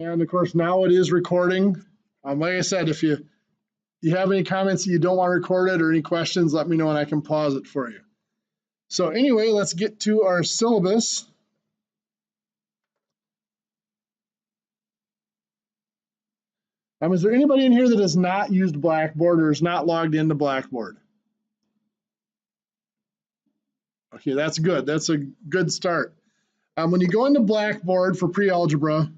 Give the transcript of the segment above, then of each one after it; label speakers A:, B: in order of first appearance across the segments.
A: And of course, now it is recording. Like I said, if you have any comments that you don't want recorded or any questions, let me know and I can pause it for you. So anyway, let's get to our syllabus. Is there anybody in here that has not used Blackboard or is not logged into Blackboard? Okay, that's good. That's a good start. When you go into Blackboard for pre-algebra,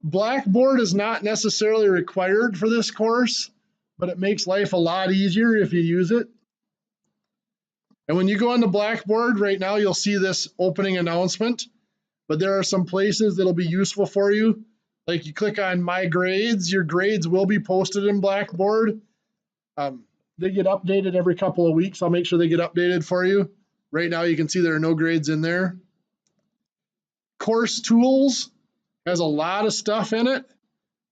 A: Blackboard is not necessarily required for this course, but it makes life a lot easier if you use it. And when you go into Blackboard right now, you'll see this opening announcement, but there are some places that'll be useful for you. Like you click on My Grades, your grades will be posted in Blackboard. They get updated every couple of weeks. I'll make sure they get updated for you. Right now you can see there are no grades in there. Course Tools has a lot of stuff in it,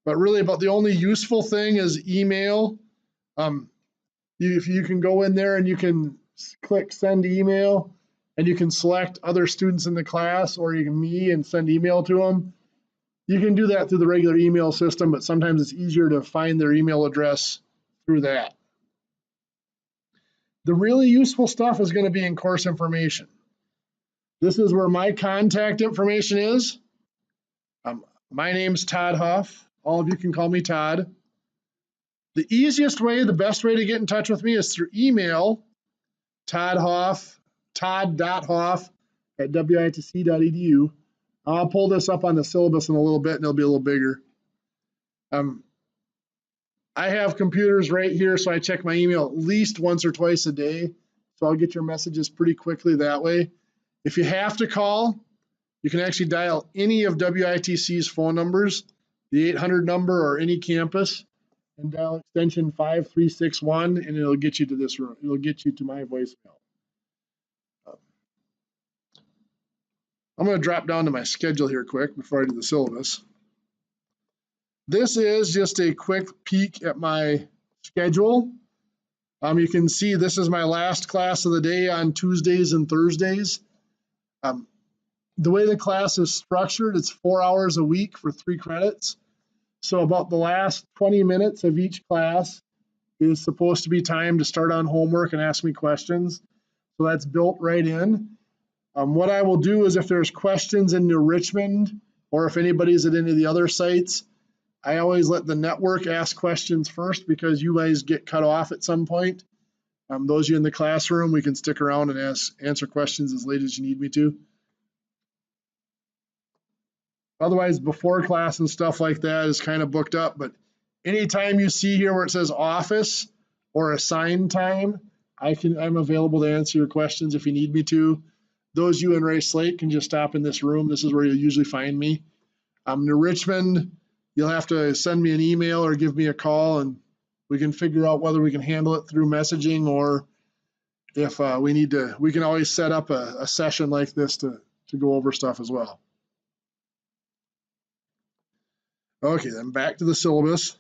A: but really about the only useful thing is email. If you can go in there and you can click Send Email, and you can select other students in the class or you can me and send email to them. You can do that through the regular email system, but sometimes it's easier to find their email address through that. The really useful stuff is going to be in course information. This is where my contact information is. My name's Todd Huff. All of you can call me Todd. The easiest way, the best way to get in touch with me is through email, todd.huff@witc.edu. I'll pull this up on the syllabus in a little bit and it'll be a little bigger. I have computers right here, so I check my email at least once or twice a day. So I'll get your messages pretty quickly that way. If you have to call, you can actually dial any of WITC's phone numbers, the 800 number or any campus, and dial extension 5361, and it'll get you to this room. It'll get you to my voicemail. I'm going to drop down to my schedule here quick before I do the syllabus. This is just a quick peek at my schedule. You can see this is my last class of the day on Tuesdays and Thursdays. The way the class is structured, it's 4 hours a week for 3 credits. So about the last 20 minutes of each class is supposed to be time to start on homework and ask me questions. So that's built right in. What I will do is if there's questions in New Richmond or if anybody's at any of the other sites, I always let the network ask questions first because you guys get cut off at some point. Those of you in the classroom, we can stick around and answer questions as late as you need me to. Otherwise, before class and stuff like that is kind of booked up, but anytime you see here where it says office or assigned time, I'm available to answer your questions if you need me to. Those of you in Ray Slate can just stop in this room. This is where you'll usually find me. New Richmond, you'll have to send me an email or give me a call and we can figure out whether we can handle it through messaging or if we need to, we can always set up a session like this to go over stuff as well. Okay, then back to the syllabus.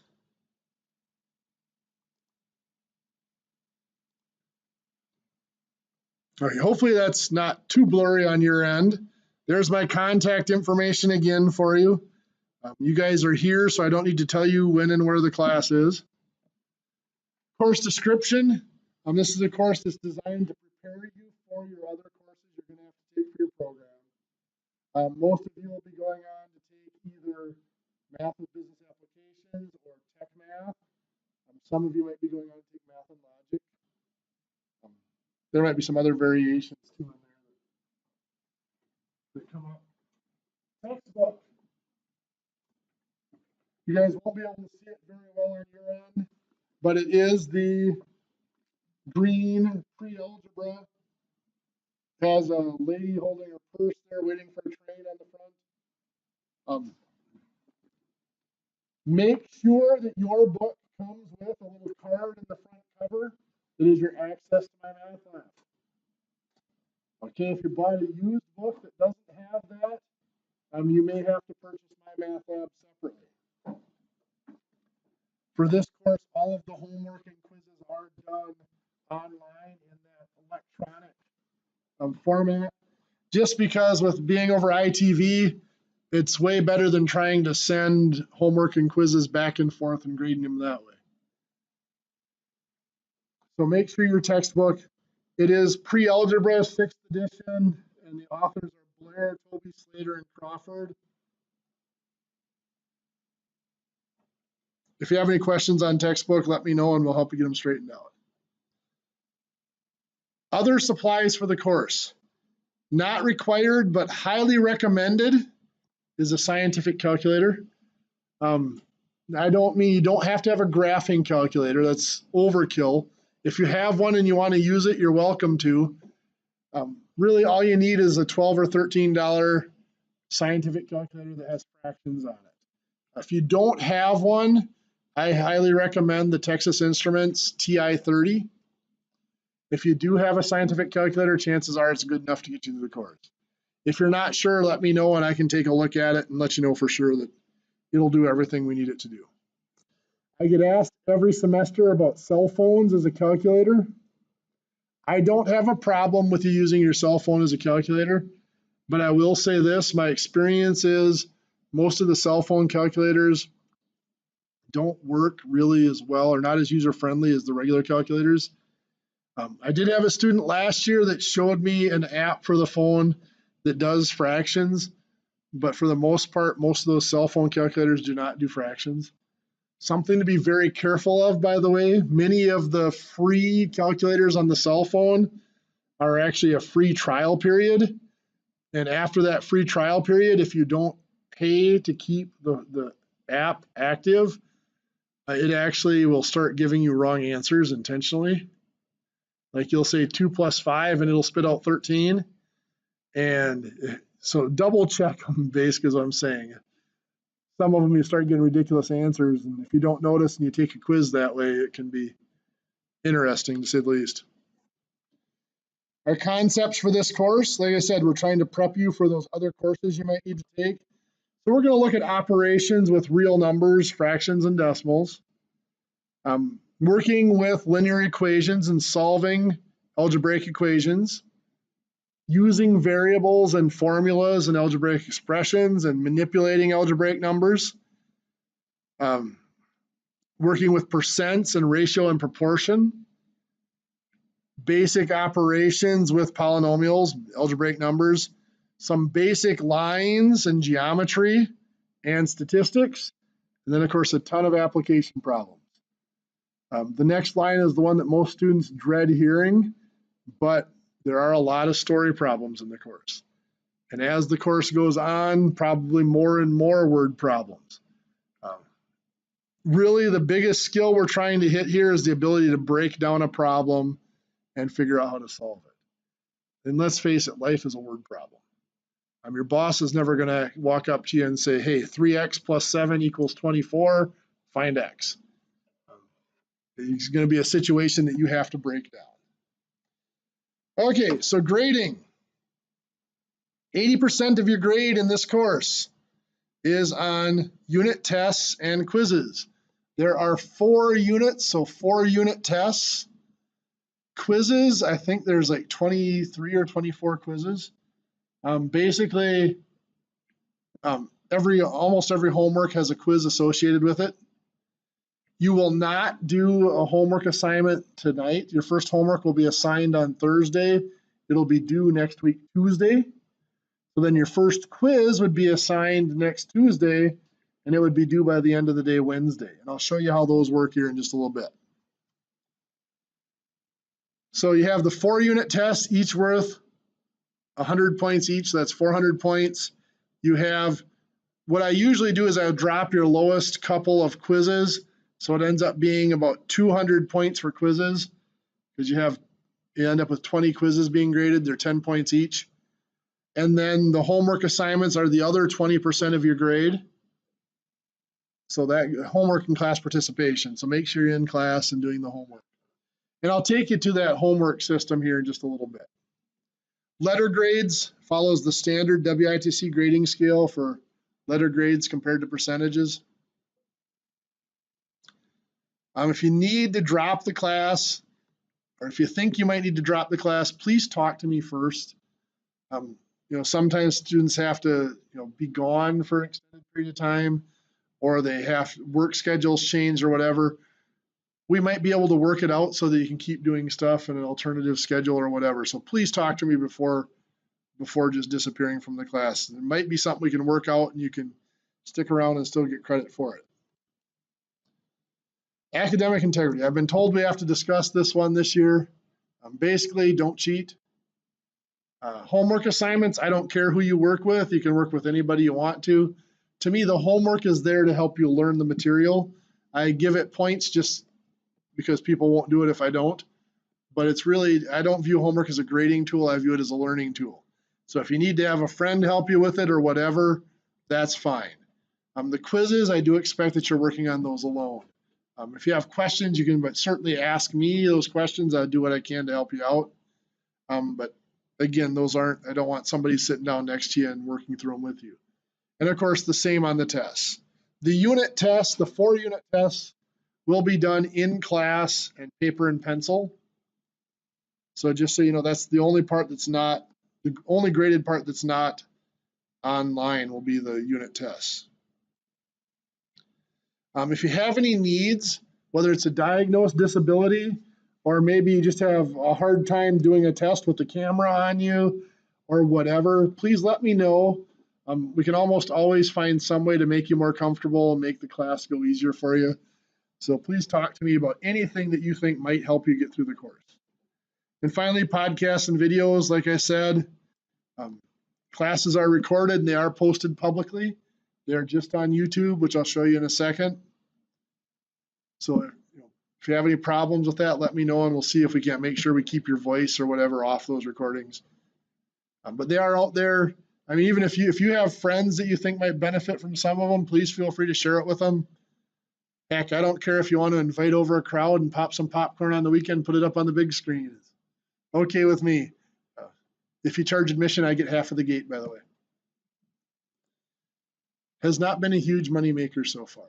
A: All right, hopefully that's not too blurry on your end. There's my contact information again for you. You guys are here, so I don't need to tell you when and where the class is. Course description. This is a course that's designed to prepare you for your other courses you're going to have to take for your program. Most of you will be going on to take either Math and Business Applications or Tech Math. Some of you might be going on to take Math and Logic. There might be some other variations too in there that come up. Textbook. You guys won't be able to see it very well on your end, but it is the green pre-algebra. Has a lady holding her purse there waiting for a train on the front. Make sure that your book comes with a little card in the front cover that is your access to MyMathLab. Okay, if you buy a used book that doesn't have that, you may have to purchase MyMathLab separately. For this course, all of the homework and quizzes are done online in that electronic format. Just because with being over ITV, it's way better than trying to send homework and quizzes back and forth and grading them that way. So make sure your textbook, it is pre-algebra 6th edition, and the authors are Blair, Toby, Slater, and Crawford. If you have any questions on textbook, let me know and we'll help you get them straightened out. Other supplies for the course. Not required, but highly recommended is a scientific calculator. I don't mean you don't have to have a graphing calculator. That's overkill. If you have one and you want to use it, you're welcome to. Really, all you need is a $12 or $13 scientific calculator that has fractions on it. If you don't have one, I highly recommend the Texas Instruments TI-30. If you do have a scientific calculator, chances are it's good enough to get you through the course. If you're not sure, let me know and I can take a look at it and let you know for sure that it'll do everything we need it to do. I get asked every semester about cell phones as a calculator. I don't have a problem with you using your cell phone as a calculator, but I will say this, my experience is most of the cell phone calculators don't work really as well or not as user-friendly as the regular calculators. I did have a student last year that showed me an app for the phone that does fractions, but for the most part, most of those cell phone calculators do not do fractions. Something to be very careful of, by the way, many of the free calculators on the cell phone are actually a free trial period. And after that free trial period, if you don't pay to keep the app active, it actually will start giving you wrong answers intentionally. Like you'll say 2 + 5 and it'll spit out 13. And so double check them, basically is what I'm saying. Some of them you start getting ridiculous answers, and if you don't notice and you take a quiz that way, it can be interesting to say the least. Our concepts for this course, like I said, we're trying to prep you for those other courses you might need to take. So we're going to look at operations with real numbers, fractions, and decimals. Working with linear equations and solving algebraic equations. Using variables and formulas and algebraic expressions and manipulating algebraic numbers. Working with percents and ratio and proportion. Basic operations with polynomials, algebraic numbers. Some basic lines and geometry and statistics. And then, of course, a ton of application problems. The next line is the one that most students dread hearing, but there are a lot of story problems in the course. And as the course goes on, probably more and more word problems. Really, the biggest skill we're trying to hit here is the ability to break down a problem and figure out how to solve it. And let's face it, life is a word problem. Your boss is never going to walk up to you and say, hey, 3x + 7 = 24, find x. It's going to be a situation that you have to break down. Okay, so grading. 80% of your grade in this course is on unit tests and quizzes. There are 4 units, so 4 unit tests. Quizzes, I think there's like 23 or 24 quizzes. Basically, almost every homework has a quiz associated with it. You will not do a homework assignment tonight. Your first homework will be assigned on Thursday. It'll be due next week, Tuesday. So then your first quiz would be assigned next Tuesday, and it would be due by the end of the day, Wednesday. And I'll show you how those work here in just a little bit. So you have the 4 unit tests, each worth 100 points each. So that's 400 points. You have, what I usually do is I drop your lowest couple of quizzes. So it ends up being about 200 points for quizzes, because you end up with 20 quizzes being graded. They're 10 points each. And then the homework assignments are the other 20% of your grade. So that homework and class participation. So make sure you're in class and doing the homework. And I'll take you to that homework system here in just a little bit. Letter grades follows the standard WITC grading scale for letter grades compared to percentages. If you need to drop the class, or if you think you might need to drop the class, please talk to me first. sometimes students have to, be gone for an extended period of time, or they have work schedules change or whatever. We might be able to work it out so that you can keep doing stuff in an alternative schedule or whatever. So please talk to me before just disappearing from the class. There might be something we can work out and you can stick around and still get credit for it. Academic integrity. I've been told we have to discuss this one this year. Basically, don't cheat. Homework assignments, I don't care who you work with. You can work with anybody you want to. To me, the homework is there to help you learn the material. I give it points just because people won't do it if I don't. But it's really, I don't view homework as a grading tool. I view it as a learning tool. So if you need to have a friend help you with it or whatever, that's fine. The quizzes, I do expect that you're working on those alone. If you have questions, you can certainly ask me those questions. I'll do what I can to help you out. But again, those aren't, I don't want somebody sitting down next to you and working through them with you. And of course, the same on the tests. The unit tests, the 4 unit tests, will be done in class and paper and pencil. So just so you know, that's the only part that's not, the only graded part that's not online will be the unit tests. If you have any needs, whether it's a diagnosed disability, or maybe you just have a hard time doing a test with the camera on you or whatever, please let me know. We can almost always find some way to make you more comfortable and make the class go easier for you. So please talk to me about anything that you think might help you get through the course. And finally, podcasts and videos, like I said, classes are recorded and they are posted publicly. They're just on YouTube, which I'll show you in a second. So if you have any problems with that, let me know and we'll see if we can't make sure we keep your voice or whatever off those recordings. But they are out there. I mean, even if you have friends that you think might benefit from some of them, please feel free to share it with them. Heck, I don't care if you want to invite over a crowd and pop some popcorn on the weekend, put it up on the big screen. It's okay with me. If you charge admission, I get half of the gate, by the way. Has not been a huge money maker so far.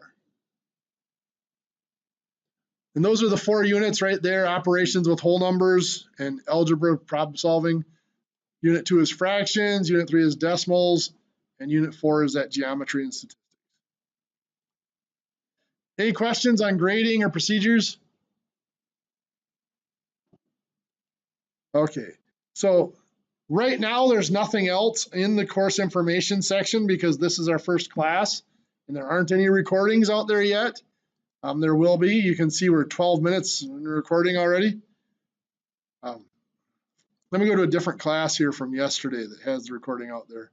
A: And those are the 4 units right there: operations with whole numbers and algebra problem solving. Unit 2 is fractions, unit 3 is decimals, and unit 4 is that geometry and statistics. Any questions on grading or procedures? Okay, so right now there's nothing else in the course information section because this is our first class and there aren't any recordings out there yet. There will be. You can see we're 12 minutes in recording already. Let me go to a different class here from yesterday that has the recording out there.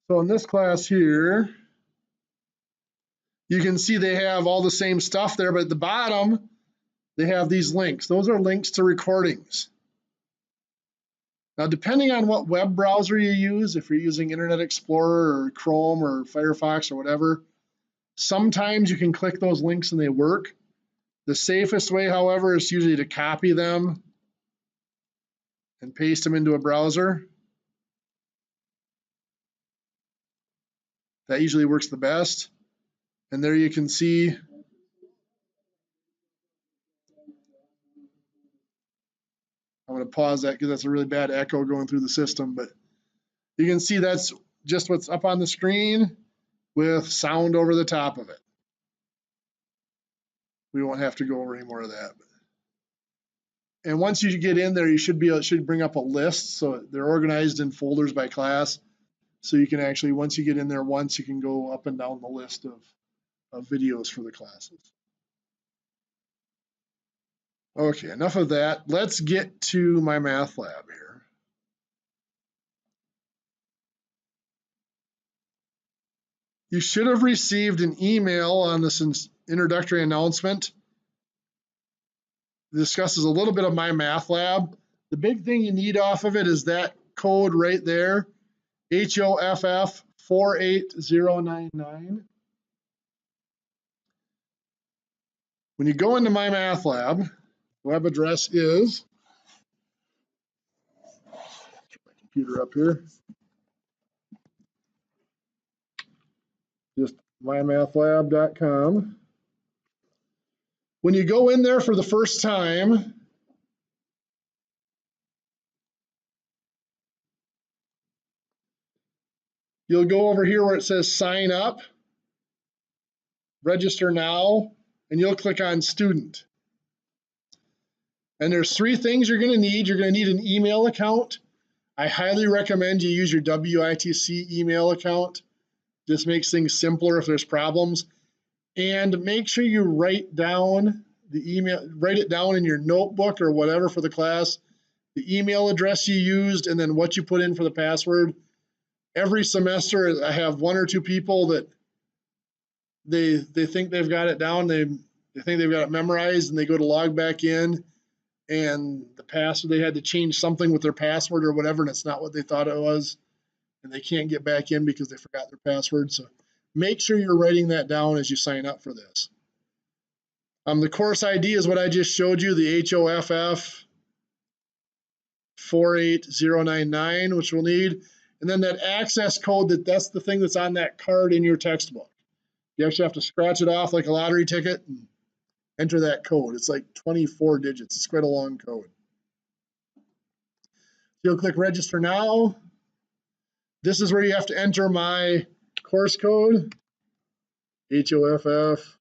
A: So in this class here, you can see they have all the same stuff there, but at the bottom, they have these links. Those are links to recordings. Now, depending on what web browser you use, if you're using Internet Explorer or Chrome or Firefox or whatever, sometimes you can click those links and they work. The safest way, however, is usually to copy them and paste them into a browser. That usually works the best. And there you can see I'm going to pause that because that's a really bad echo going through the system, but you can see that's just what's up on the screen with sound over the top of it. We won't have to go over any more of that. And once you get in there, you should it should bring up a list. So they're organized in folders by class. So you can actually, once you get in there once, you can go up and down the list of videos for the classes. Okay, enough of that. Let's get to MyMathLab here. You should have received an email on this introductory announcement. It discusses a little bit of MyMathLab. The big thing you need off of it is that code right there, HOFF 48099. When you go into MyMathLab, the web address is, get my computer up here, just mymathlab.com. When you go in there for the first time, you'll go over here where it says sign up, register now, and you'll click on student. And there's 3 things you're going to need. You're going to need an email account. I highly recommend you use your WITC email account. This makes things simpler if there's problems. And make sure you write down the email, write it down in your notebook or whatever for the class, the email address you used, and then what you put in for the password. Every semester, I have 1 or 2 people that they think they've got it down. They think they've got it memorized, and they go to log back in, and the password, they had to change something with their password or whatever, and it's not what they thought it was, and they can't get back in because they forgot their password. So make sure you're writing that down as you sign up for this. The course ID is what I just showed you, the HOFF 48099, which we'll need. And then that access code, that's the thing that's on that card in your textbook. You actually have to scratch it off like a lottery ticket and enter that code. It's like 24 digits. It's quite a long code. You'll click register now. This is where you have to enter my course code, HOFF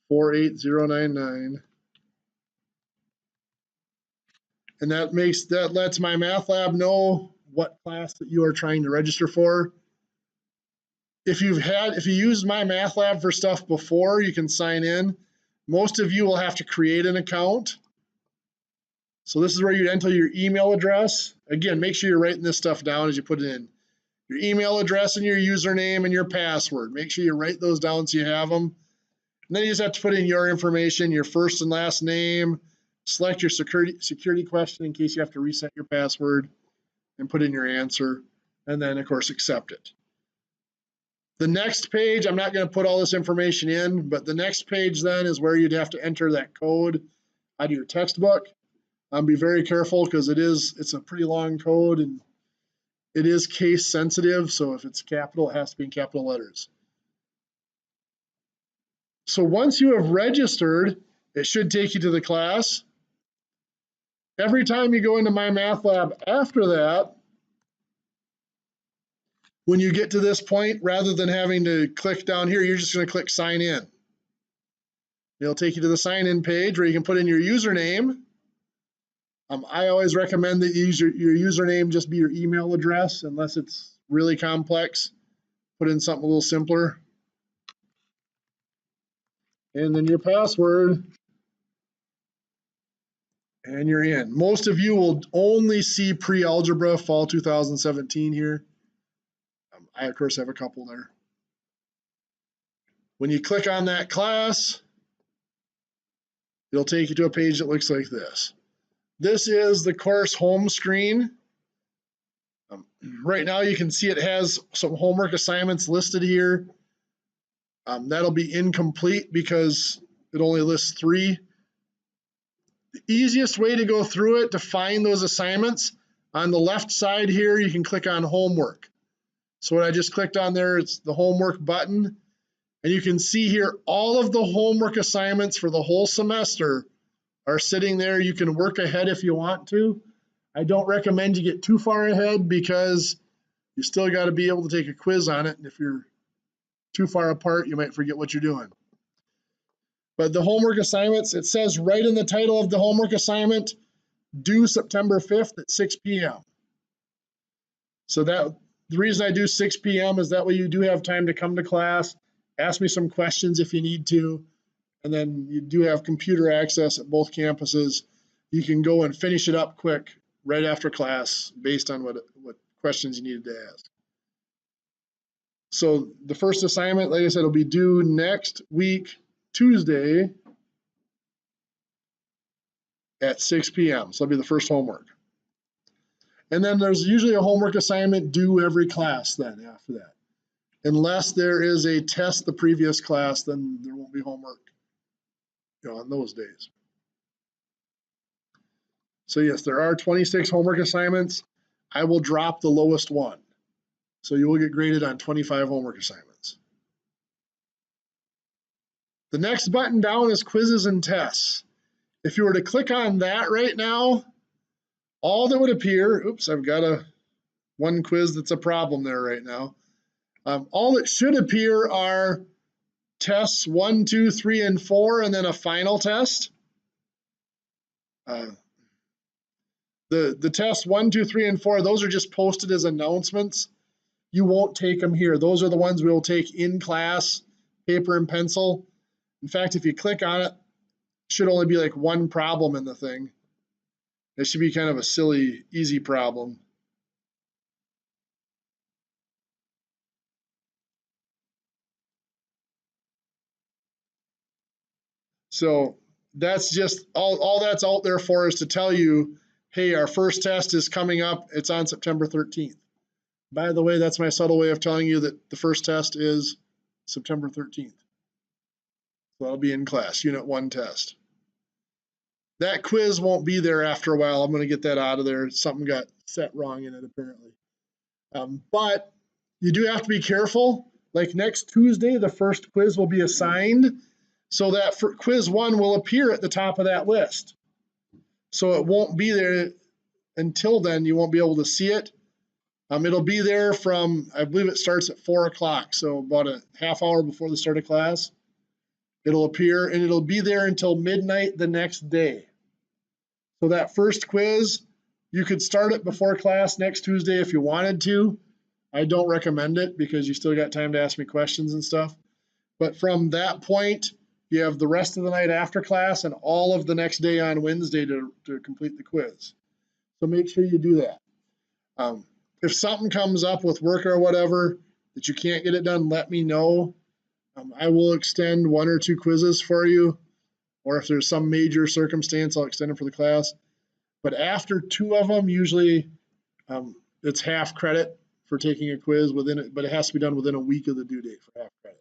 A: 48099. And that lets MyMathLab know what class that you are trying to register for. If you used MyMathLab for stuff before, you can sign in. Most of you will have to create an account. So this is where you enter your email address. Again, make sure you're writing this stuff down as you put it in. Your email address and your username and your password. Make sure you write those down so you have them. And then you just have to put in your information, your first and last name, select your security question in case you have to reset your password, and put in your answer, and then of course accept it. The next page, I'm not going to put all this information in, but the next page then is where you'd have to enter that code out of your textbook. Be very careful because it's a pretty long code and it is case sensitive, so if it's capital, it has to be in capital letters. So once you have registered, it should take you to the class. Every time you go into MyMathLab after that, when you get to this point, rather than having to click down here, you're just going to click sign in. It'll take you to the sign in page where you can put in your username. I always recommend that you use your username just be your email address unless it's really complex. Put in something a little simpler. And then your password. And you're in. Most of you will only see pre-algebra fall 2017 here. I, of course, have a couple there. When you click on that class, it'll take you to a page that looks like this. This is the course home screen. Right now you can see it has some homework assignments listed here. That'll be incomplete because it only lists 3. The easiest way to go through it to find those assignments, on the left side here, you can click on homework. So what I just clicked on there, it's the homework button. And you can see here all of the homework assignments for the whole semester are sitting there. You can work ahead if you want to. I don't recommend you get too far ahead because you still got to be able to take a quiz on it. And if you're too far apart, you might forget what you're doing. But the homework assignments, it says right in the title of the homework assignment, due September 5th at 6 p.m. So the reason I do 6 p.m. is that way you do have time to come to class, ask me some questions if you need to, and then you do have computer access at both campuses. You can go and finish it up quick right after class based on what questions you needed to ask. So the first assignment, like I said, will be due next week, Tuesday at 6 p.m. So that'll be the first homework. And then there's usually a homework assignment due every class then after that. Unless there is a test the previous class, then there won't be homework on those days. So yes, there are 26 homework assignments. I will drop the lowest one. So you will get graded on 25 homework assignments. The next button down is quizzes and tests. If you were to click on that right now, all that would appear, oops, I've got one quiz that's a problem there right now. All that should appear are tests 1, 2, 3, and 4, and then a final test. The tests 1, 2, 3, and 4, those are just posted as announcements. You won't take them here. Those are the ones we'll take in class, paper and pencil. In fact, if you click on it, should only be like one problem in the thing. It should be kind of a silly, easy problem. So that's just all that's out there for is to tell you, hey, our first test is coming up. It's on September 13th. By the way, that's my subtle way of telling you that the first test is September 13th. So that'll be in class, Unit 1 test. That quiz won't be there after a while. I'm going to get that out of there. Something got set wrong in it, apparently. But you do have to be careful. Like next Tuesday, the first quiz will be assigned. So that for quiz 1 will appear at the top of that list. So it won't be there until then. You won't be able to see it. It'll be there from, I believe it starts at 4 o'clock. So about a half hour before the start of class. It'll appear and it'll be there until midnight the next day. So that first quiz, you could start it before class next Tuesday if you wanted to. I don't recommend it because you still got time to ask me questions and stuff. But from that point, you have the rest of the night after class and all of the next day on Wednesday to complete the quiz. So make sure you do that. If something comes up with work or whatever that you can't get it done, let me know. I will extend 1 or 2 quizzes for you, or if there's some major circumstance, I'll extend them for the class. But after 2 of them, usually it's half credit for taking a quiz within it, but it has to be done within a week of the due date for half credit.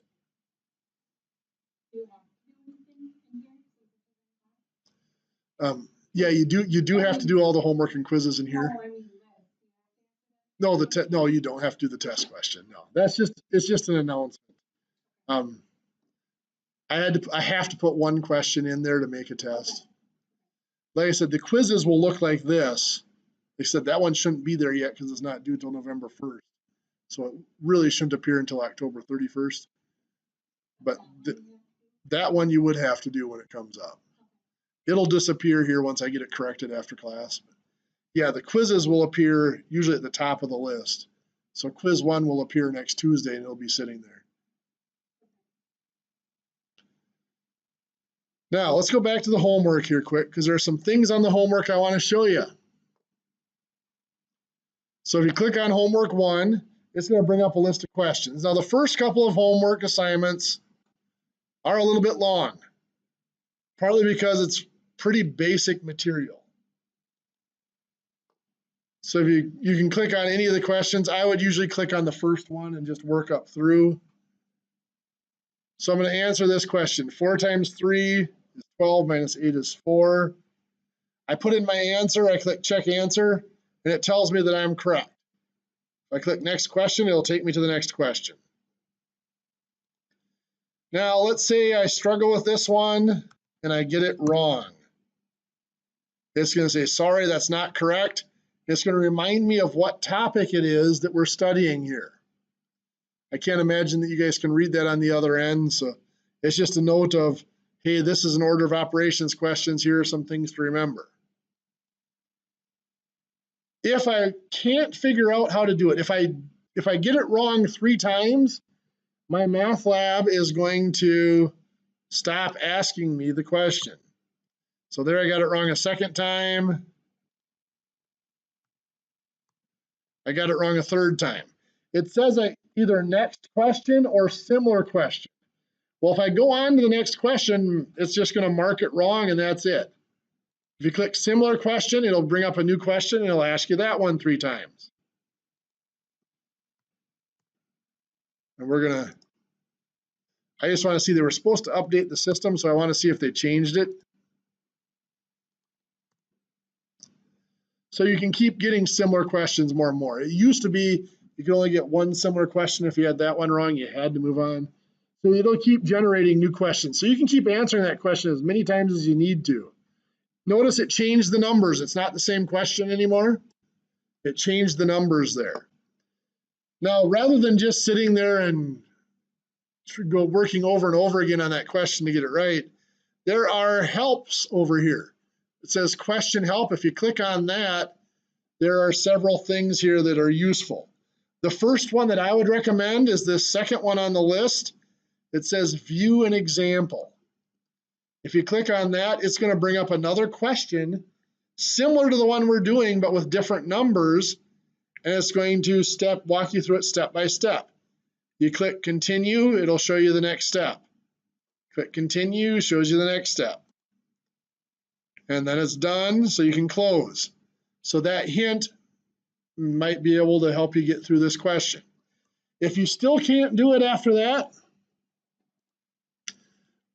A: Yeah, you do have to do all the homework and quizzes in here. No, no, you don't have to do the test question. No, it's just an announcement. I have to put 1 question in there to make a test. Like I said, the quizzes will look like this. They said that one shouldn't be there yet because it's not due till November 1st. So it really shouldn't appear until October 31st. But that one you would have to do when it comes up. It'll disappear here once I get it corrected after class. Yeah, the quizzes will appear usually at the top of the list. So quiz 1 will appear next Tuesday and it'll be sitting there. Now let's go back to the homework here quick because there are some things on the homework I want to show you. So if you click on homework 1, it's going to bring up a list of questions. Now the first couple of homework assignments are a little bit long, partly because it's pretty basic material. So if you can click on any of the questions. I would usually click on the first one and just work up through. So I'm going to answer this question. 4 times 3 is 12, minus 8 is 4. I put in my answer, I click check answer, and it tells me that I'm correct. If I click next question, it'll take me to the next question. Now, let's say I struggle with this one and I get it wrong. It's going to say, sorry, that's not correct. It's going to remind me of what topic it is that we're studying here. I can't imagine that you guys can read that on the other end. So it's just a note of, hey, this is an order of operations questions. Here are some things to remember. If I can't figure out how to do it, if I get it wrong 3 times, MyMathLab is going to stop asking me the question. So there I got it wrong a second time. I got it wrong a third time. It says either next question or similar question. Well, if I go on to the next question, it's just going to mark it wrong and that's it. If you click similar question, it'll bring up a new question and it'll ask you that one 3 times. And I just want to see, they were supposed to update the system, so I want to see if they changed it. So you can keep getting similar questions more and more. It used to be you could only get 1 similar question. If you had that one wrong, you had to move on. So it'll keep generating new questions. So you can keep answering that question as many times as you need to. Notice it changed the numbers. It's not the same question anymore. It changed the numbers there. Now, rather than just sitting there and go working over and over again on that question to get it right, there are helps over here. It says question help. If you click on that, there are several things here that are useful. The first one that I would recommend is this second one on the list. It says view an example. If you click on that, it's going to bring up another question similar to the one we're doing, but with different numbers, and it's going to walk you through it step by step. You click continue, it'll show you the next step. Click continue, shows you the next step. And then it's done, so you can close. So that hint might be able to help you get through this question. If you still can't do it after that,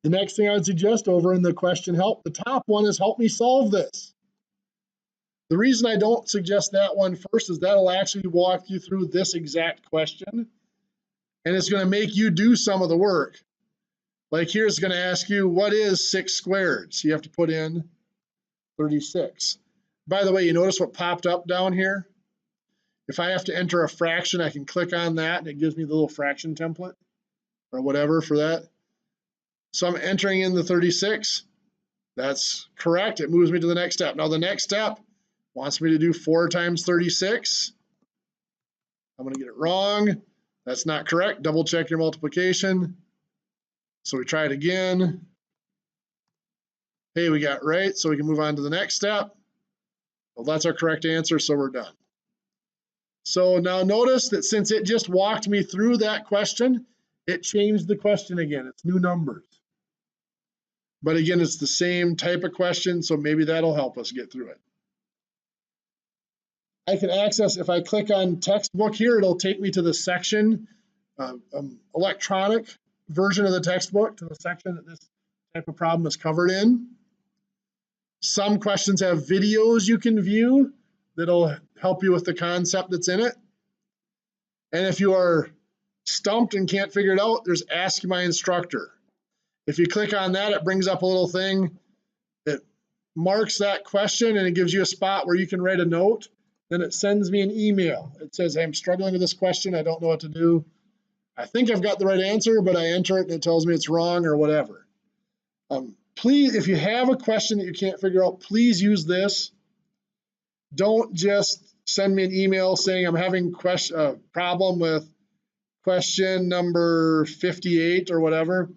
A: the next thing I would suggest over in the question help, the top one is help me solve this. The reason I don't suggest that one first is that'll actually walk you through this exact question, and it's going to make you do some of the work. Like here, it's going to ask you, what is 6 squared? So you have to put in 36. By the way, you notice what popped up down here? If I have to enter a fraction, I can click on that, and it gives me the little fraction template or whatever for that. So I'm entering in the 36. That's correct. It moves me to the next step. Now the next step wants me to do 4 times 36. I'm going to get it wrong. That's not correct. Double check your multiplication. So we try it again. Hey, we got it right, so we can move on to the next step. Well, that's our correct answer, so we're done. So now notice that since it just walked me through that question, it changed the question again. It's new numbers. But again, it's the same type of question, so maybe that'll help us get through it. I can access, if I click on textbook here, it'll take me to the section, electronic version of the textbook, to the section that this type of problem is covered in. Some questions have videos you can view that'll help you with the concept that's in it. And if you are stumped and can't figure it out, there's Ask My Instructor. If you click on that, it brings up a little thing that marks that question, and it gives you a spot where you can write a note. Then it sends me an email. It says, I'm struggling with this question. I don't know what to do. I think I've got the right answer, but I enter it and it tells me it's wrong or whatever. Please, if you have a question that you can't figure out, please use this. Don't just send me an email saying I'm having a problem with question number 58 or whatever,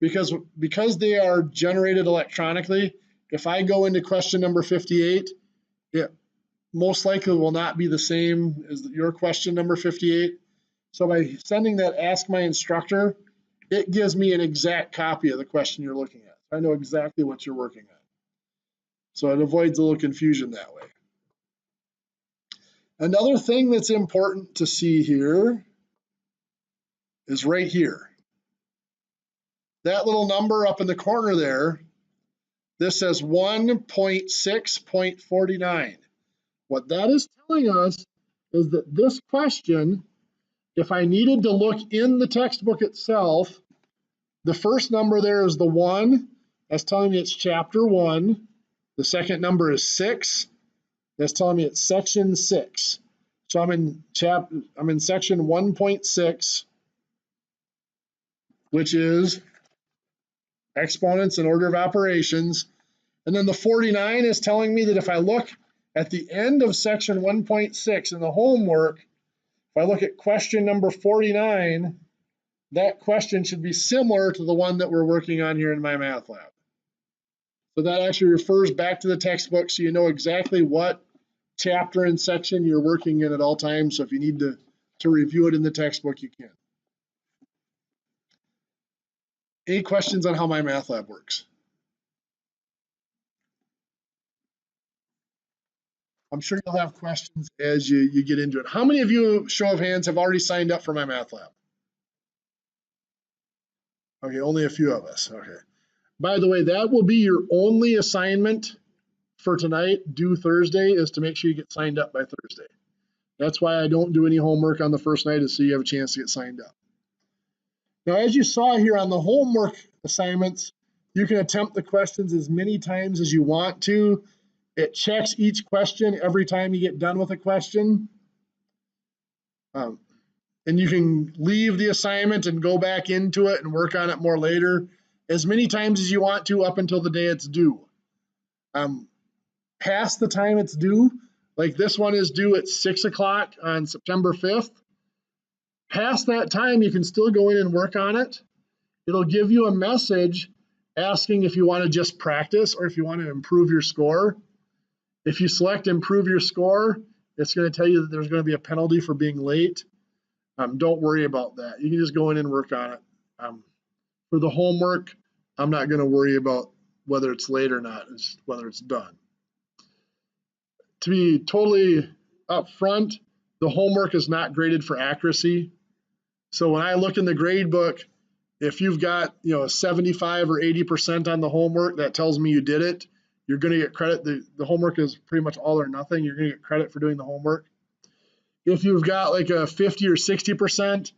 A: because they are generated electronically. If I go into question number 58, it most likely will not be the same as your question number 58. So by sending that Ask My Instructor, it gives me an exact copy of the question you're looking at. I know exactly what you're working on. So it avoids a little confusion that way. Another thing that's important to see here is right here. That little number up in the corner there, this says 1.6.49. What that is telling us is that this question, if I needed to look in the textbook itself, the first number there is the 1. That's telling me it's chapter 1. The second number is 6. That's telling me it's section 6. So I'm in section 1.6, which is exponents and order of operations. And then the 49 is telling me that if I look at the end of section 1.6 in the homework, if I look at question number 49, that question should be similar to the one that we're working on here in MyMathLab. So that actually refers back to the textbook, so you know exactly what chapter and section you're working in at all times. So if you need to review it in the textbook, you can. Any questions on how MyMathLab works? I'm sure you'll have questions as you get into it. How many of you, show of hands, have already signed up for MyMathLab? Okay, only a few of us. Okay. By the way, that will be your only assignment for tonight, due Thursday, is to make sure you get signed up by Thursday. That's why I don't do any homework on the first night, is so you have a chance to get signed up. Now, as you saw here on the homework assignments, you can attempt the questions as many times as you want to. It checks each question every time you get done with a question. and you can leave the assignment and go back into it and work on it more later, as many times as you want to up until the day it's due. Past the time it's due, like this one is due at 6 o'clock on September 5th. Past that time, you can still go in and work on it. It'll give you a message asking if you want to just practice or if you want to improve your score. If you select improve your score, it's going to tell you that there's going to be a penalty for being late. Don't worry about that. You can just go in and work on it. For the homework, I'm not going to worry about whether it's late or not, it's whether it's done. To be totally upfront, the homework is not graded for accuracy. So when I look in the grade book, if you've got 75 or 80% on the homework, that tells me you did it. You're going to get credit. The homework is pretty much all or nothing. You're going to get credit for doing the homework. If you've got like a 50 or 60%,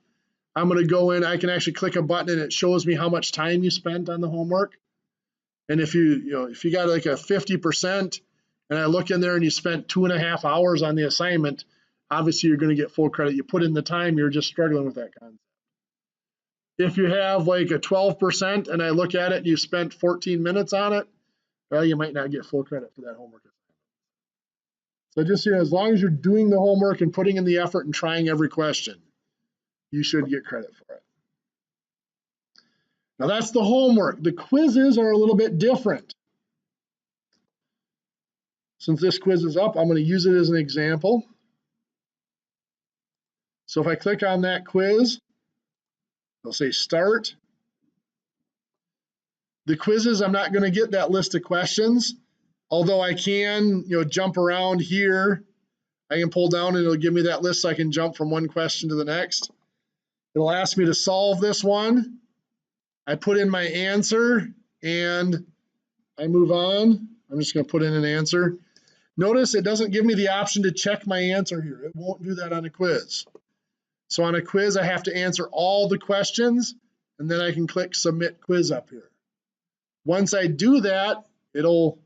A: I'm going to go in. I can actually click a button and it shows me how much time you spent on the homework. And if you got like a 50%, and I look in there and you spent 2.5 hours on the assignment, obviously you're going to get full credit. You put in the time, you're just struggling with that concept. If you have like a 12% and I look at it and you spent 14 minutes on it, well, you might not get full credit for that homework. So just as long as you're doing the homework and putting in the effort and trying every question, you should get credit for it. Now that's the homework. The quizzes are a little bit different. Since this quiz is up, I'm going to use it as an example. So if I click on that quiz, it'll say start. The quizzes, I'm not going to get that list of questions, although I can, jump around here. I can pull down and it'll give me that list so I can jump from one question to the next. It'll ask me to solve this one. I put in my answer and I move on. I'm just going to put in an answer. Notice it doesn't give me the option to check my answer here. It won't do that on a quiz. So on a quiz, I have to answer all the questions, and then I can click Submit Quiz up here. Once I do that, it'll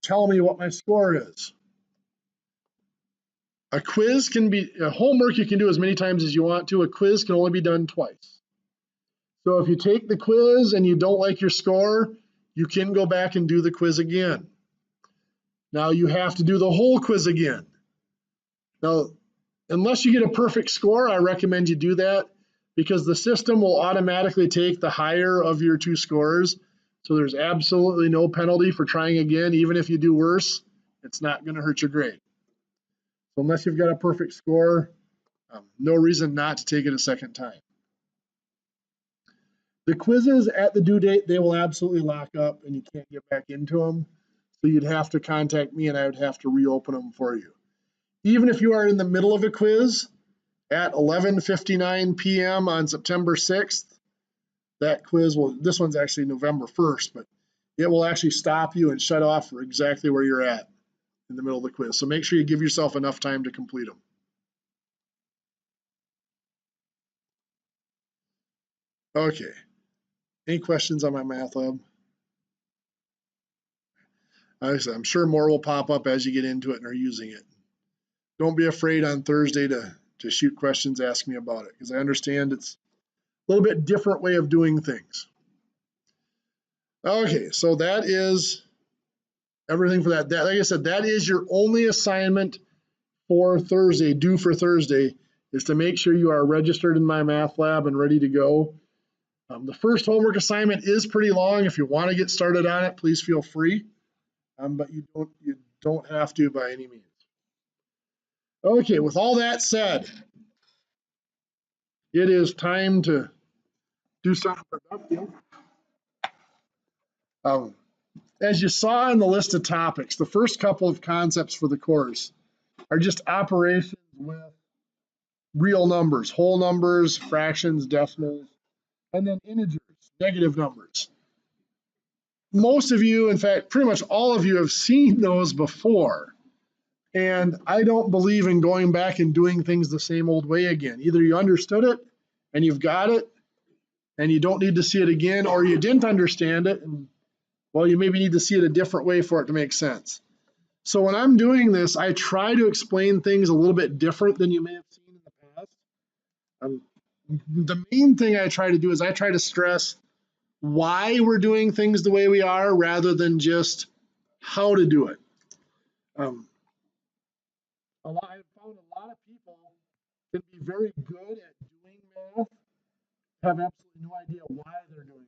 A: tell me what my score is. A quiz can be, a homework you can do as many times as you want to. A quiz can only be done twice. So if you take the quiz and you don't like your score, you can go back and do the quiz again. Now you have to do the whole quiz again. Now, unless you get a perfect score, I recommend you do that because the system will automatically take the higher of your two scores. So there's absolutely no penalty for trying again. Even if you do worse, it's not going to hurt your grade. So unless you've got a perfect score, no reason not to take it a second time. The quizzes at the due date, they will absolutely lock up and you can't get back into them. So you'd have to contact me and I would have to reopen them for you. Even if you are in the middle of a quiz at 11:59 p.m. on September 6th, that quiz will, this one's actually November 1st, but it will actually stop you and shut off for exactly where you're at in the middle of the quiz. So make sure you give yourself enough time to complete them. Okay. Any questions on MyMathLab? I'm sure more will pop up as you get into it and are using it. Don't be afraid on Thursday to shoot questions, ask me about it, because I understand it's a little bit different way of doing things. Okay, so that is everything for that. Like I said, that is your only assignment for Thursday, due for Thursday, is to make sure you are registered in MyMathLab and ready to go. The first homework assignment is pretty long. If you want to get started on it, please feel free. But you don't have to by any means. Okay, with all that said, it is time to do something productive. As you saw in the list of topics, the first couple of concepts for the course are just operations with real numbers, whole numbers, fractions, decimals, and then integers, negative numbers. Most of you, in fact, pretty much all of you have seen those before. And I don't believe in going back and doing things the same old way again. Either you understood it and you've got it and you don't need to see it again, or you didn't understand it and, well, you maybe need to see it a different way for it to make sense. So when I'm doing this, I try to explain things a little bit different than you may have seen in the past. The main thing I try to do is I try to stress why we're doing things the way we are rather than just how to do it. I've found a lot of people can be very good at doing math, have absolutely no idea why they're doing it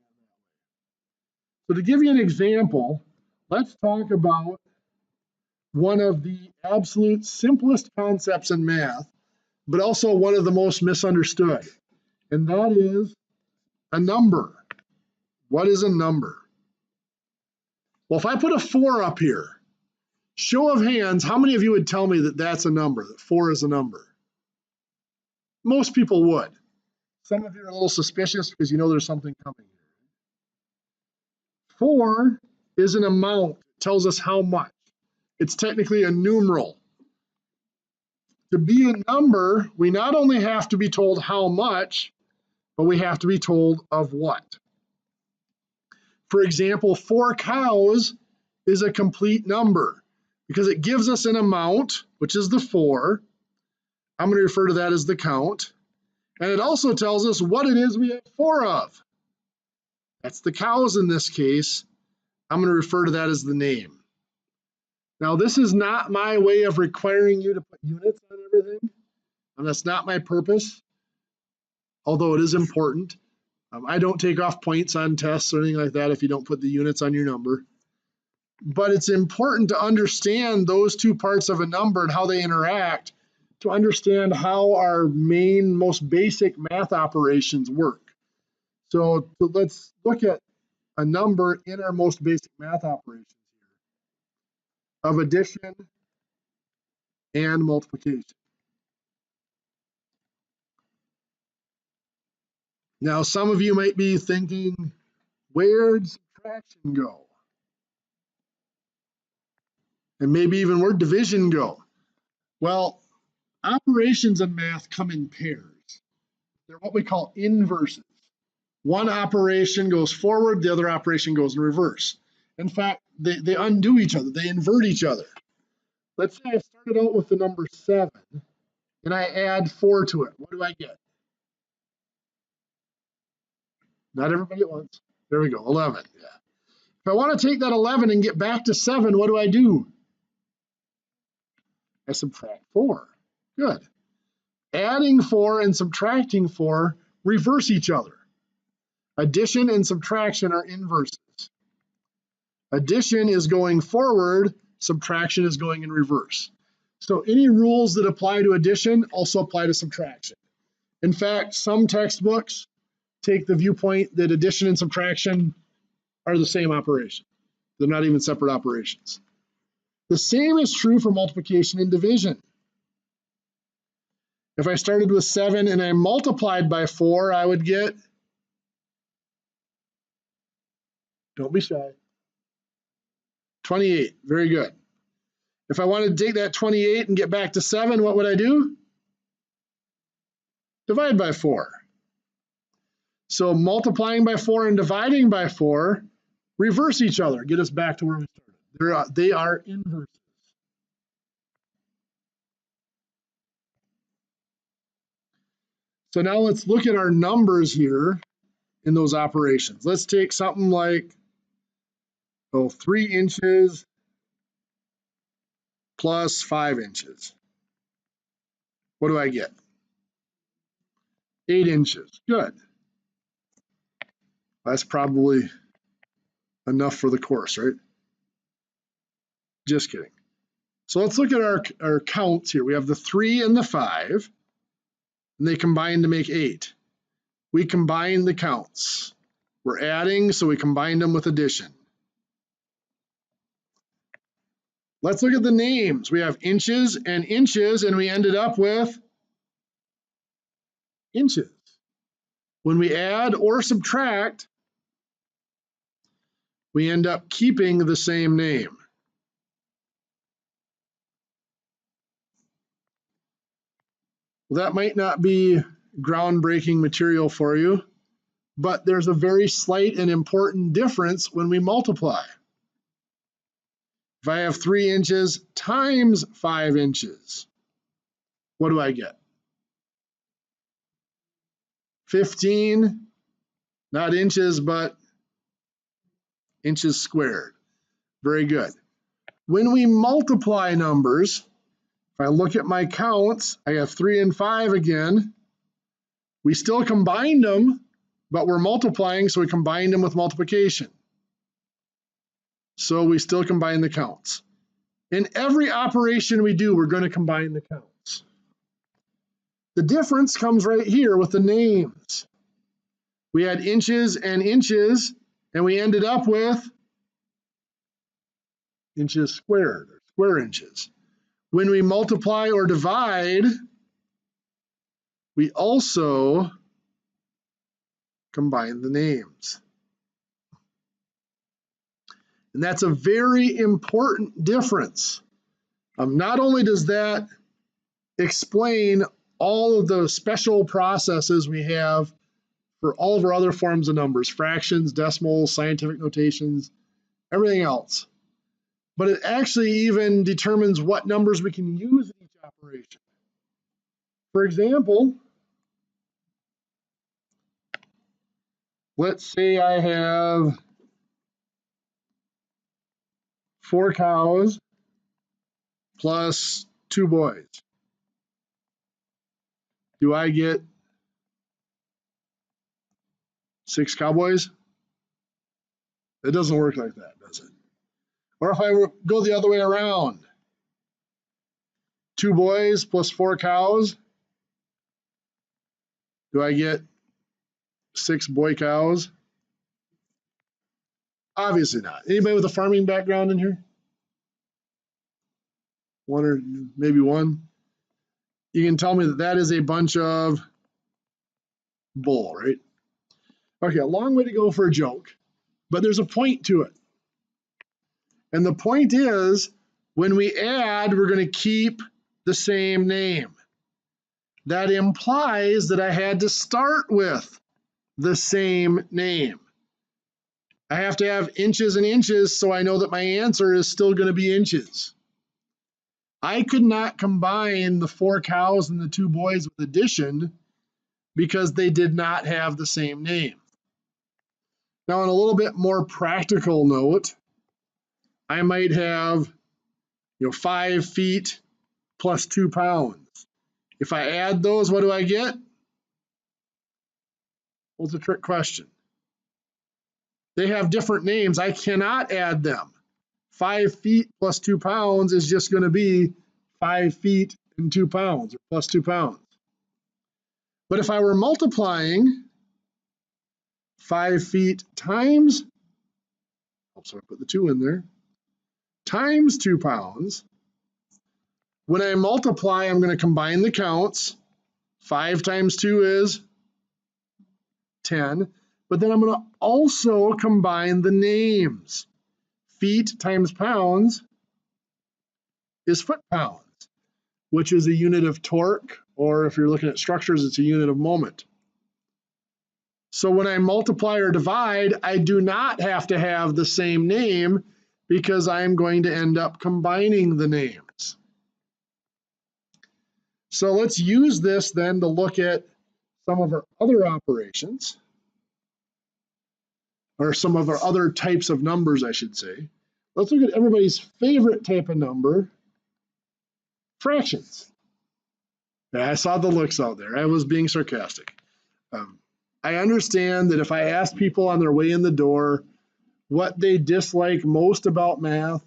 A: that way. So to give you an example, let's talk about one of the absolute simplest concepts in math, but also one of the most misunderstood, and that is a number. What is a number? Well, if I put a 4 up here, show of hands, how many of you would tell me that that's a number, that 4 is a number? Most people would. Some of you are a little suspicious because you know there's something coming here. 4 is an amount. It tells us how much. It's technically a numeral. To be a number, we not only have to be told how much, but we have to be told of what. For example, 4 cows is a complete number because it gives us an amount, which is the 4. I'm going to refer to that as the count. And it also tells us what it is we have 4 of. That's the cows in this case. I'm going to refer to that as the name. Now, this is not my way of requiring you to put units on everything, and that's not my purpose, although it is important. I don't take off points on tests or anything like that if you don't put the units on your number. But it's important to understand those two parts of a number and how they interact to understand how our main, most basic math operations work. So let's look at a number in our most basic math operations here of addition and multiplication. Now, some of you might be thinking, where'd subtraction go? And maybe even where'd division go? Well, operations in math come in pairs. They're what we call inverses. One operation goes forward, the other operation goes in reverse. In fact, they undo each other, they invert each other. Let's say I started out with the number 7 and I add 4 to it. What do I get? Not everybody at once. There we go, 11. Yeah. If I want to take that 11 and get back to 7, what do? I subtract 4. Good. Adding 4 and subtracting 4 reverse each other. Addition and subtraction are inverses. Addition is going forward, subtraction is going in reverse. So any rules that apply to addition also apply to subtraction. In fact, some textbooks take the viewpoint that addition and subtraction are the same operation. They're not even separate operations. The same is true for multiplication and division. If I started with 7 and I multiplied by 4, I would get, don't be shy, 28. Very good. If I wanted to take that 28 and get back to 7, what would I do? Divide by 4. So multiplying by 4 and dividing by 4 reverse each other, get us back to where we started. They are inverses. So now let's look at our numbers here in those operations. Let's take something like 3 inches plus 5 inches. What do I get? 8 inches. Good. That's probably enough for the course, right? Just kidding. So let's look at our counts here. We have the 3 and the 5, and they combine to make 8. We combine the counts. We're adding, so we combined them with addition. Let's look at the names. We have inches, and we ended up with inches. When we add or subtract, we end up keeping the same name. Well, that might not be groundbreaking material for you, but there's a very slight and important difference when we multiply. If I have 3 inches times 5 inches, what do I get? 15, not inches, but inches squared. Very good. When we multiply numbers, if I look at my counts, I have 3 and 5 again. We still combined them, but we're multiplying, so we combined them with multiplication. So we still combine the counts. In every operation we do, we're going to combine the counts. The difference comes right here with the names. We had inches, and we ended up with inches squared, or square inches. When we multiply or divide, we also combine the names. And that's a very important difference. Not only does that explain all of the special processes we have for all of our other forms of numbers, fractions, decimals, scientific notations, everything else, but it actually even determines what numbers we can use in each operation. For example, let's say I have 4 cows plus 2 boys. Do I get 6 cowboys? It doesn't work like that, does it? Or if I go the other way around, 2 boys plus 4 cows, do I get 6 boy cows? Obviously not. Anybody with a farming background in here? One or maybe one? You can tell me that that is a bunch of bull, right? Okay, a long way to go for a joke, but there's a point to it. And the point is, when we add, we're going to keep the same name. That implies that I had to start with the same name. I have to have inches and inches so I know that my answer is still going to be inches. I could not combine the 4 cows and the 2 boys with addition because they did not have the same name. Now, on a little bit more practical note, I might have 5 feet plus 2 pounds. If I add those, what do I get? Well, it's a trick question. They have different names. I cannot add them. 5 feet plus 2 pounds is just going to be 5 feet and 2 pounds, or plus 2 pounds. But if I were multiplying 5 feet times, so I put the 2 in there, times 2 pounds, when I multiply, I'm going to combine the counts. 5 times 2 is 10. But then I'm going to also combine the names. Feet times pounds is foot-pounds, which is a unit of torque, or if you're looking at structures, it's a unit of moment. So when I multiply or divide, I do not have to have the same name because I'm going to end up combining the names. So let's use this then to look at some of our other operations, or some of our other types of numbers, I should say. Let's look at everybody's favorite type of number, fractions. Yeah, I saw the looks out there. I was being sarcastic. I understand that if I ask people on their way in the door what they dislike most about math,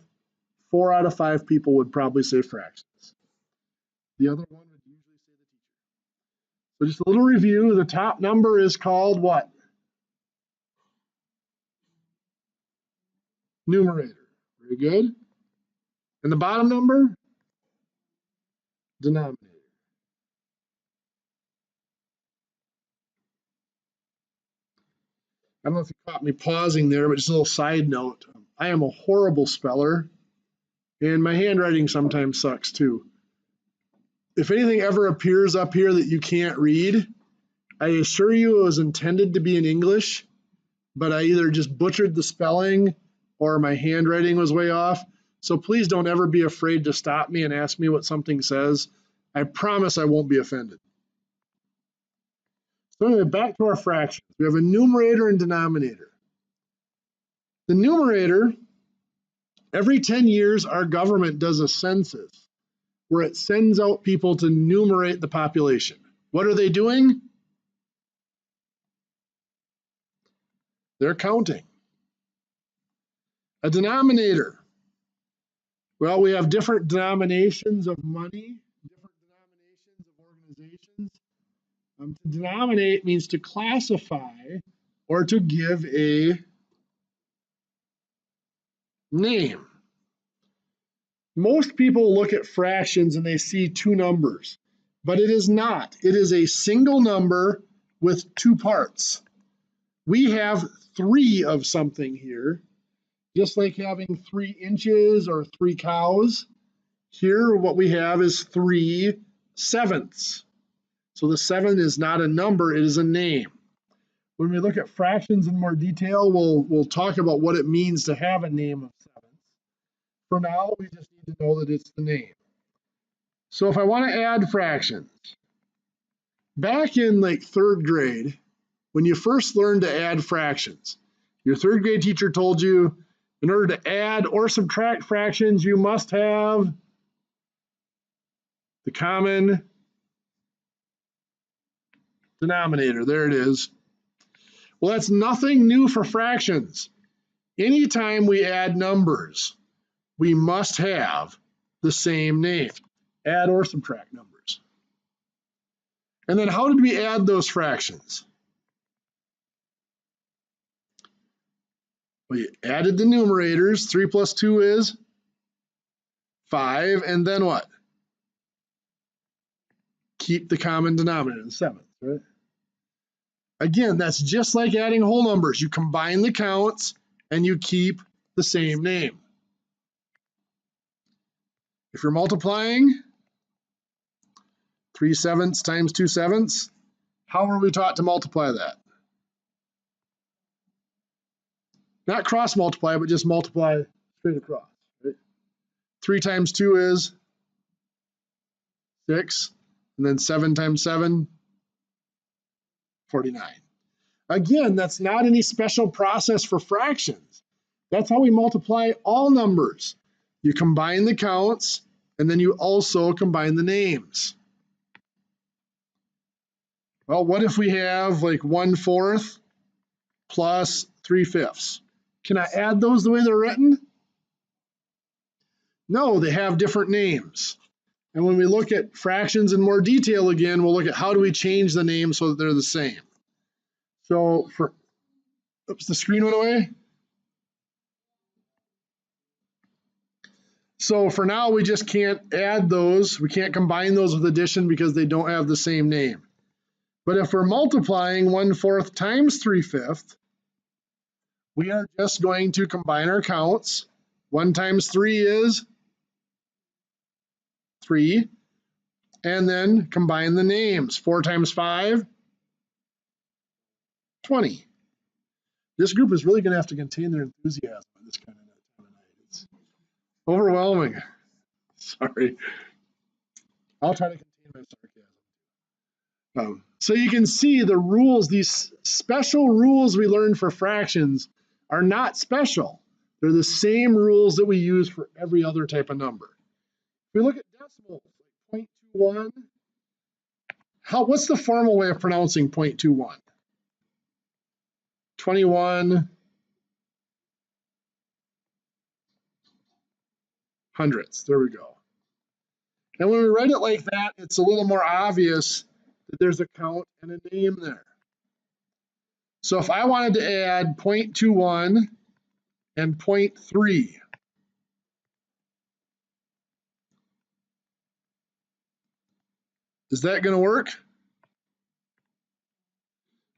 A: 4 out of 5 people would probably say fractions. The other one would usually say the teacher. So just a little review. The top number is called what? Numerator. Very good. And the bottom number? Denominator. I don't know if you caught me pausing there, but just a little side note. I am a horrible speller, and my handwriting sometimes sucks too. If anything ever appears up here that you can't read, I assure you it was intended to be in English, but I either just butchered the spelling or my handwriting was way off. So please don't ever be afraid to stop me and ask me what something says. I promise I won't be offended. So anyway, back to our fractions. We have a numerator and denominator. The numerator, every 10 years, our government does a census where it sends out people to numerate the population. What are they doing? They're counting. A denominator. Well, we have different denominations of money, different denominations of organizations. To denominate means to classify or to give a name. Most people look at fractions and they see two numbers, but it is not. It is a single number with two parts. We have 3 of something here, just like having 3 inches or 3 cows. Here, what we have is 3/7. So the 7 is not a number, it is a name. When we look at fractions in more detail, we'll talk about what it means to have a name of 7. For now, we just need to know that it's the name. So if I want to add fractions, back in like 3rd grade, when you first learned to add fractions, your 3rd grade teacher told you in order to add or subtract fractions, you must have the common denominator. There it is. Well, that's nothing new for fractions. Anytime we add numbers, we must have the same name, add or subtract numbers. And then how did we add those fractions? We added the numerators. 3 plus 2 is 5. And then what? Keep the common denominator, the 7th, right? Again, that's just like adding whole numbers. You combine the counts and you keep the same name. If you're multiplying 3/7 times 2/7, how were we taught to multiply that? Not cross multiply, but just multiply straight across. Right? 3 times 2 is 6, and then 7 times 7, 49. Again, that's not any special process for fractions. That's how we multiply all numbers. You combine the counts, and then you also combine the names. Well, what if we have like 1/4 plus 3/5? Can I add those the way they're written? No, they have different names. And when we look at fractions in more detail again, we'll look at how do we change the names so that they're the same. So for, oops, the screen went away. So for now, we just can't add those. We can't combine those with addition because they don't have the same name. But if we're multiplying 1/4 times 3/5, we are just going to combine our counts. 1 times 3 is 3. And then combine the names. 4 times 5, 20. This group is really going to have to contain their enthusiasm at this kind of night. It's overwhelming. Sorry. I'll try to contain my sarcasm. So you can see the rules, these special rules we learned for fractions are not special. They're the same rules that we use for every other type of number. If we look at decimals, like 0.21, what's the formal way of pronouncing 0.21? 21 hundredths. There we go. And when we write it like that, it's a little more obvious that there's a count and a name there. So if I wanted to add 0.21 and 0.3, is that going to work?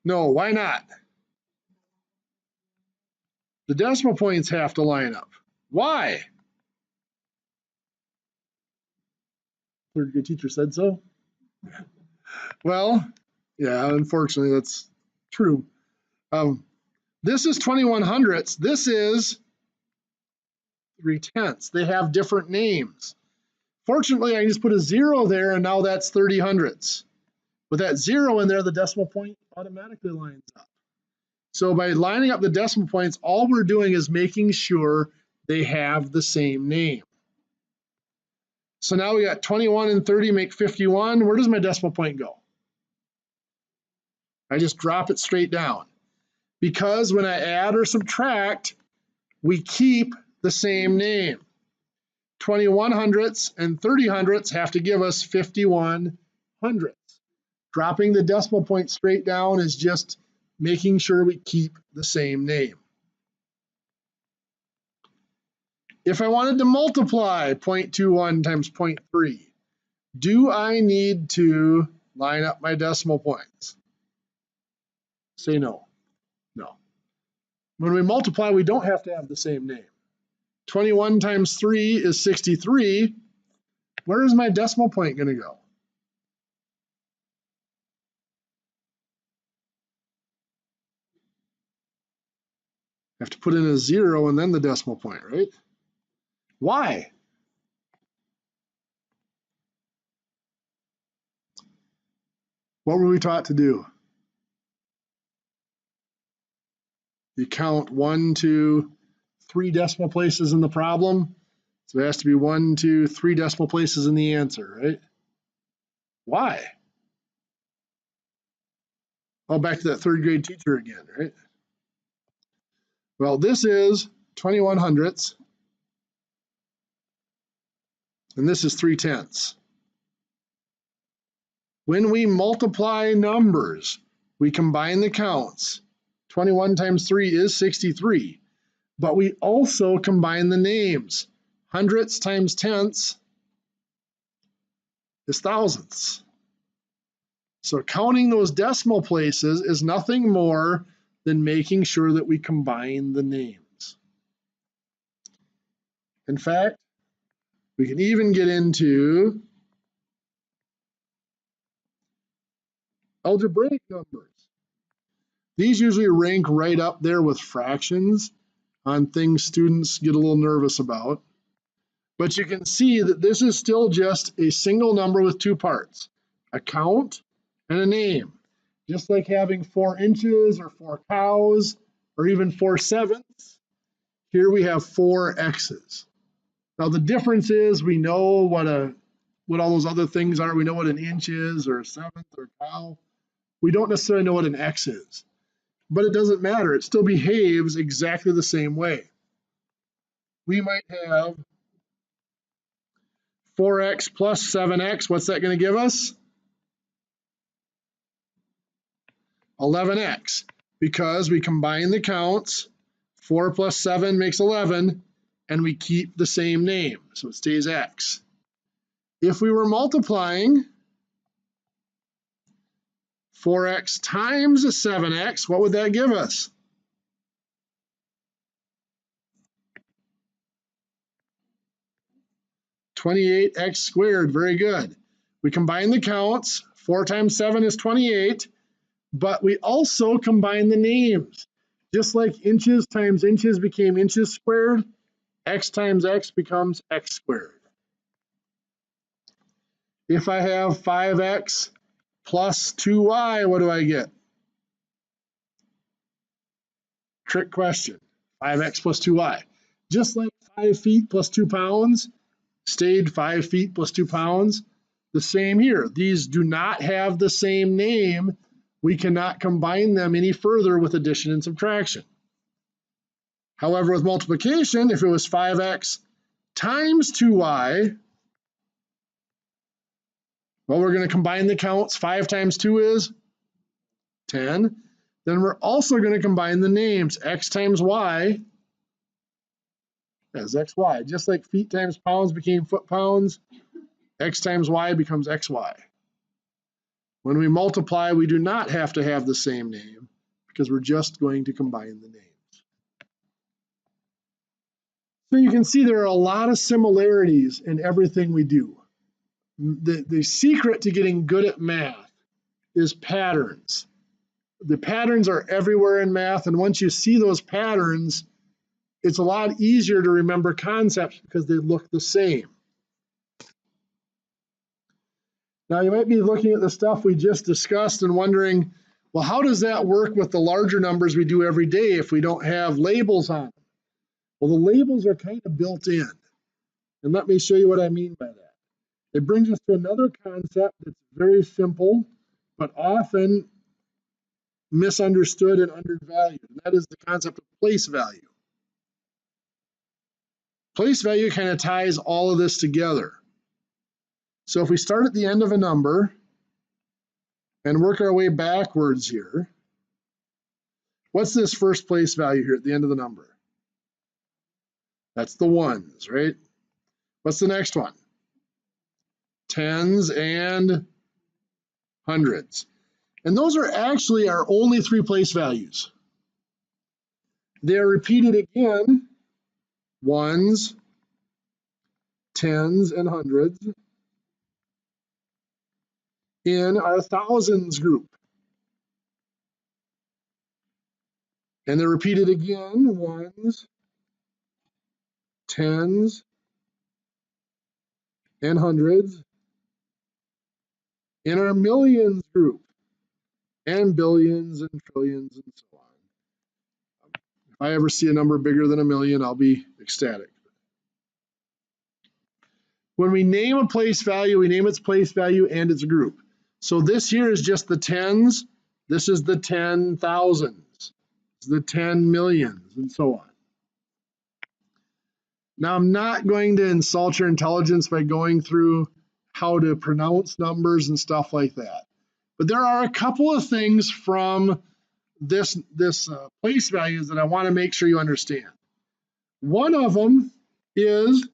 A: No, why not? The decimal points have to line up. Why? Third grade teacher said so. Well, yeah, unfortunately, that's true. This is 21 hundredths. This is 3/10. They have different names. Fortunately, I just put a 0 there, and now that's 30 hundredths. With that 0 in there, the decimal point automatically lines up. So by lining up the decimal points, all we're doing is making sure they have the same name. So now we got 21 and 30 make 51. Where does my decimal point go? I just drop it straight down. Because when I add or subtract, we keep the same name. 21 hundredths and 30 hundredths have to give us 51 hundredths. Dropping the decimal point straight down is just making sure we keep the same name. If I wanted to multiply 0.21 times 0.3, do I need to line up my decimal points? Say no. No. When we multiply, we don't have to have the same name. 21 times 3 is 63. Where is my decimal point going to go? I have to put in a 0 and then the decimal point, right? Why? What were we taught to do? You count 1, 2, 3 decimal places in the problem. So it has to be 1, 2, 3 decimal places in the answer, right? Why? Oh, back to that 3rd grade teacher again, right? Well, this is 21 hundredths, and this is 3/10. When we multiply numbers, we combine the counts. 21 times 3 is 63, but we also combine the names. Hundredths times tenths is thousandths. So counting those decimal places is nothing more than making sure that we combine the names. In fact, we can even get into algebraic numbers. These usually rank right up there with fractions on things students get a little nervous about. But you can see that this is still just a single number with 2 parts, a count and a name. Just like having 4 inches or 4 cows or even 4 sevenths, here we have 4 x's. Now the difference is we know what all those other things are. We know what an inch is or a seventh or a cow. We don't necessarily know what an x is, but it doesn't matter. It still behaves exactly the same way. We might have 4x plus 7x. What's that going to give us? 11x, because we combine the counts. 4 plus 7 makes 11, and we keep the same name, so it stays x. If we were multiplying 4x times 7x, what would that give us? (28x squared). Very good. We combine the counts. 4 times 7 is 28, but we also combine the names. Just like inches times inches became inches squared, x times x becomes x squared. If I have 5x plus 2y, what do I get? Trick question. 5x plus 2y. Just like 5 feet plus 2 pounds stayed 5 feet plus 2 pounds, the same here. These do not have the same name. We cannot combine them any further with addition and subtraction. However, with multiplication, if it was 5x times 2y, well, we're going to combine the counts. 5 times 2 is 10. Then we're also going to combine the names. X times y as xy. Just like feet times pounds became foot pounds, x times y becomes xy. When we multiply, we do not have to have the same name because we're just going to combine the names. So you can see there are a lot of similarities in everything we do. The secret to getting good at math is patterns. The patterns are everywhere in math, and once you see those patterns, it's a lot easier to remember concepts because they look the same. Now you might be looking at the stuff we just discussed and wondering, Well, how does that work with the larger numbers we do every day if we don't have labels on them? Well, the labels are kind of built in. And let me show you what I mean by that. It brings us to another concept that's very simple, but often misunderstood and undervalued, and that is the concept of place value. Place value kind of ties all of this together. So if we start at the end of a number and work our way backwards here, what's this first place value here at the end of the number? That's the ones, right? What's the next one? Tens and hundreds. And those are actually our only three place values. They're repeated again, ones, tens, and hundreds in our thousands group. And they're repeated again, ones, tens, and hundreds in our millions group, and billions and trillions and so on. If I ever see a number bigger than a million, I'll be ecstatic. When we name a place value, we name its place value and its group. So this here is just the tens. This is the 10,000s, the 10 millions, and so on. Now, I'm not going to insult your intelligence by going through how to pronounce numbers and stuff like that. But there are a couple of things from this place values that I want to make sure you understand. One of them is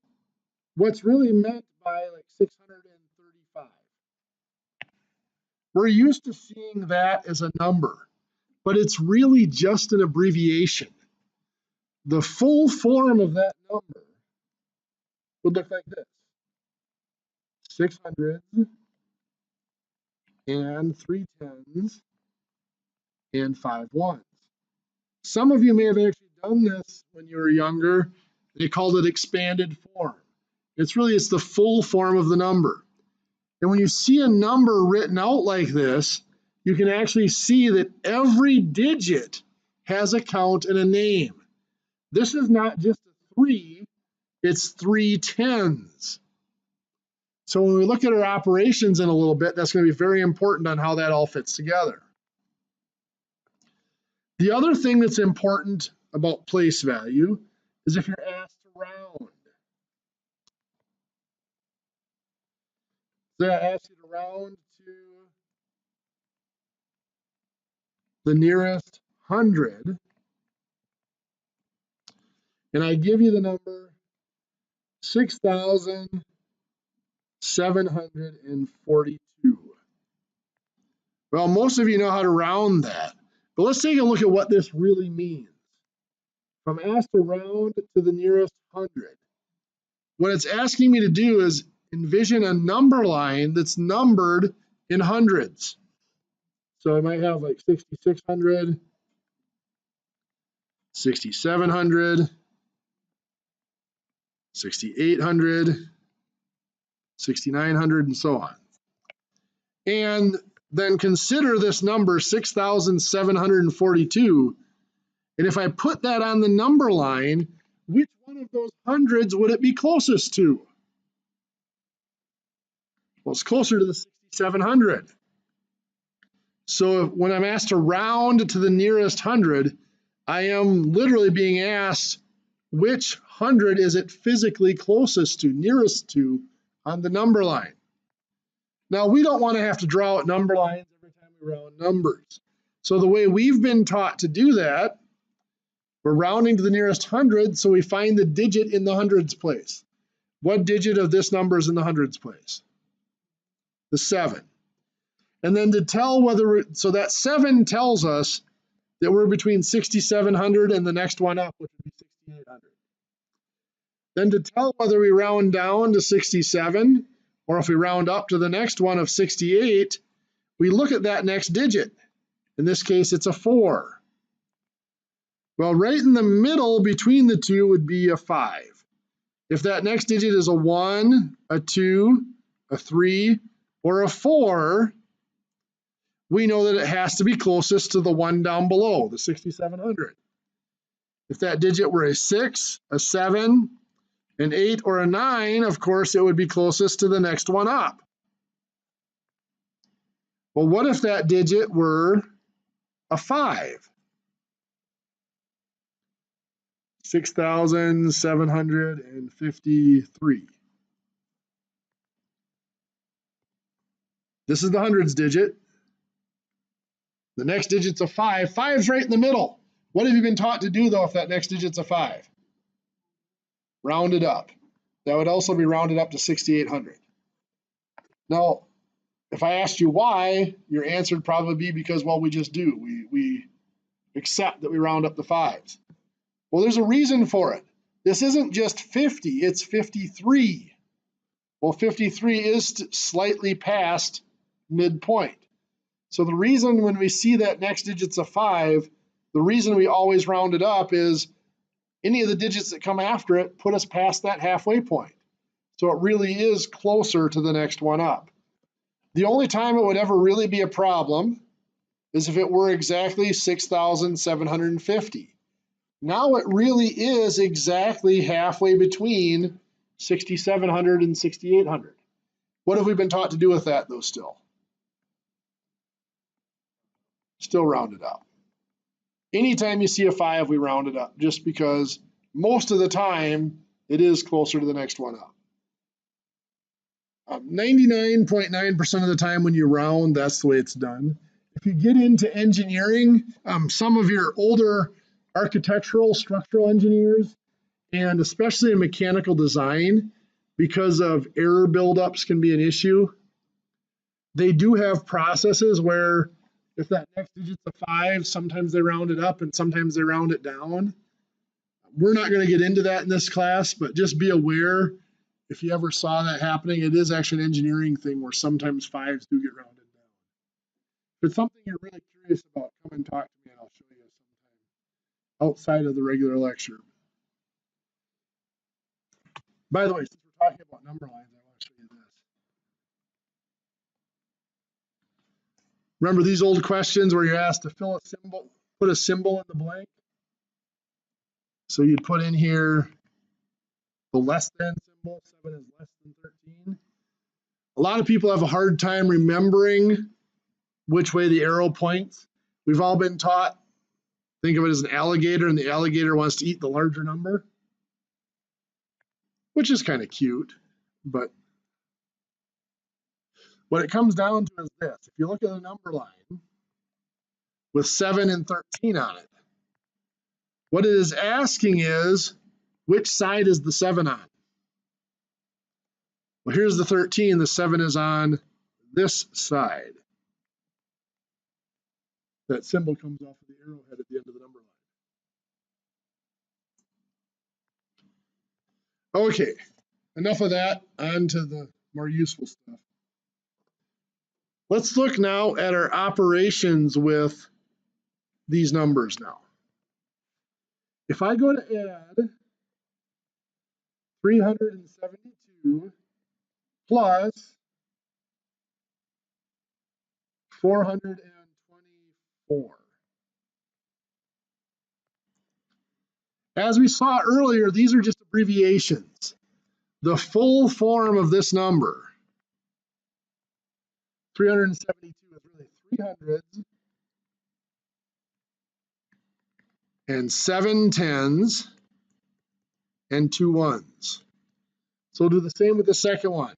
A: what's really meant by like 635. We're used to seeing that as a number, but it's really just an abbreviation. The full form of that number would look like this: 600 and 3 tens and 5 ones. Some of you may have actually done this when you were younger. They called it expanded form. It's the full form of the number. And when you see a number written out like this, you can actually see that every digit has a count and a name. This is not just a 3, it's 3 tens. So when we look at our operations in a little bit, that's going to be very important on how that all fits together. The other thing that's important about place value is if you're asked to round. So I ask you to round to the nearest 100, and I give you the number 6,742. Well, most of you know how to round that, but let's take a look at what this really means. If I'm asked to round to the nearest 100, what it's asking me to do is envision a number line that's numbered in hundreds. So I might have like 6,600, 6,700, 6,800, 6,900, and so on. And then consider this number 6,742. And if I put that on the number line, which one of those hundreds would it be closest to? Well, it's closer to the 6,700. So when I'm asked to round to the nearest 100, I am literally being asked which 100 is it physically closest to, nearest to, on the number line. Now, we don't want to have to draw out number lines every time we round numbers. So the way we've been taught to do that, we're rounding to the nearest 100, so we find the digit in the hundreds place. What digit of this number is in the hundreds place? The 7. And then to tell whether, so that 7 tells us that we're between 6,700 and the next one up, which would be 6,800. Then to tell whether we round down to 67, or if we round up to the next one of 68, we look at that next digit. In this case, it's a 4. Well, right in the middle between the two would be a 5. If that next digit is a 1, a 2, a 3, or a 4, we know that it has to be closest to the one down below, the 6,700. If that digit were a 6, a 7, an 8, or a 9, of course, it would be closest to the next one up. Well, what if that digit were a 5? 6,753. This is the hundreds digit. The next digit's a 5. 5's right in the middle. What have you been taught to do, though, if that next digit's a 5? Round it up. That would also be rounded up to 6,800. Now, if I asked you why, your answer would probably be because, well, we just do. We accept that we round up the 5s. Well, there's a reason for it. This isn't just 50, it's 53. Well, 53 is slightly past midpoint. So the reason when we see that next digit's a 5, the reason we always round it up is any of the digits that come after it put us past that halfway point. So it really is closer to the next one up. The only time it would ever really be a problem is if it were exactly 6,750. Now it really is exactly halfway between 6,700 and 6,800. What have we been taught to do with that, though, still? Still round it up. Anytime you see a 5, we round it up, just because most of the time it is closer to the next one up. 99.9% of the time when you round, that's the way it's done. If you get into engineering, some of your older architectural, structural engineers, and especially in mechanical design, because of error buildups can be an issue, they do have processes where if that next digit's a 5, sometimes they round it up and sometimes they round it down. We're not going to get into that in this class, but just be aware if you ever saw that happening, it is actually an engineering thing where sometimes 5s do get rounded down. If it's something you're really curious about, come and talk to me and I'll show you sometime outside of the regular lecture. By the way, since we're talking about number lines, I want to show you this. Remember these old questions where you're asked to fill a symbol, put a symbol in the blank? So you'd put in here the less than symbol, 7 is less than 13. A lot of people have a hard time remembering which way the arrow points. We've all been taught, think of it as an alligator, and the alligator wants to eat the larger number, which is kind of cute, but what it comes down to is this. If you look at the number line with 7 and 13 on it, what it is asking is, which side is the 7 on? Well, here's the 13. The 7 is on this side. That symbol comes off of the arrowhead at the end of the number line. Okay, enough of that. On to the more useful stuff. Let's look now at our operations with these numbers now. If I go to add 372 plus 424. As we saw earlier, these are just abbreviations. The full form of this number, 372, is really 300s and 7 10s and 2 1s. So we'll do the same with the second one.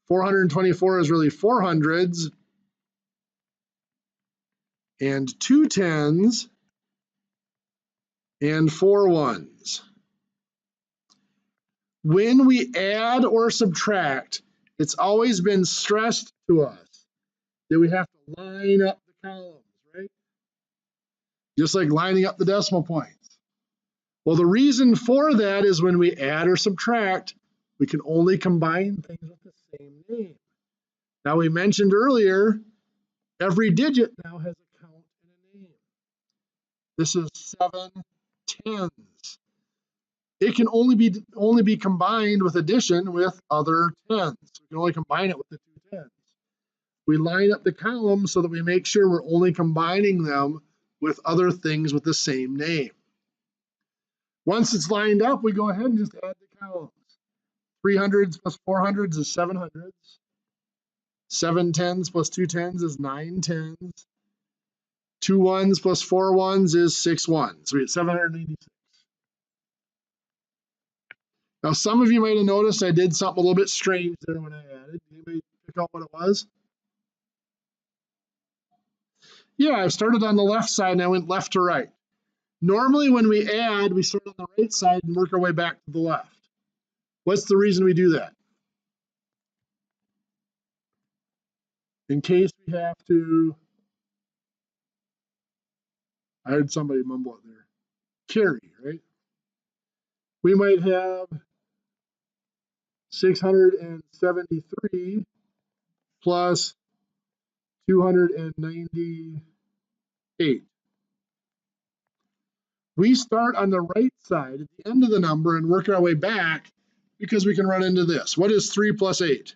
A: 424 is really 400s and 2 10s and 4 1s. When we add or subtract, it's always been stressed to us that we have to line up the columns, right? Just like lining up the decimal points. Well, the reason for that is when we add or subtract, we can only combine things with the same name. Now, we mentioned earlier, every digit now has a count and a name. This is 7 10s. It can only be combined with addition with other 10s. We can only combine it with the 2 10s. We line up the columns so that we make sure we're only combining them with other things with the same name. Once it's lined up, we go ahead and just add the columns. 300s plus 400s is 700s. 7 tens plus 2 tens is 9 tens. 2 ones plus 4 ones is 6 ones. So we get 786. Now, some of you might have noticed I did something a little bit strange there when I added. Anybody pick out what it was? Yeah, I started on the left side and I went left to right. Normally when we add, we start on the right side and work our way back to the left. What's the reason we do that? In case we have to, I heard somebody mumble it there, carry, right? We might have 673 plus 298. We start on the right side at the end of the number and work our way back because we can run into this. What is 3 plus 8?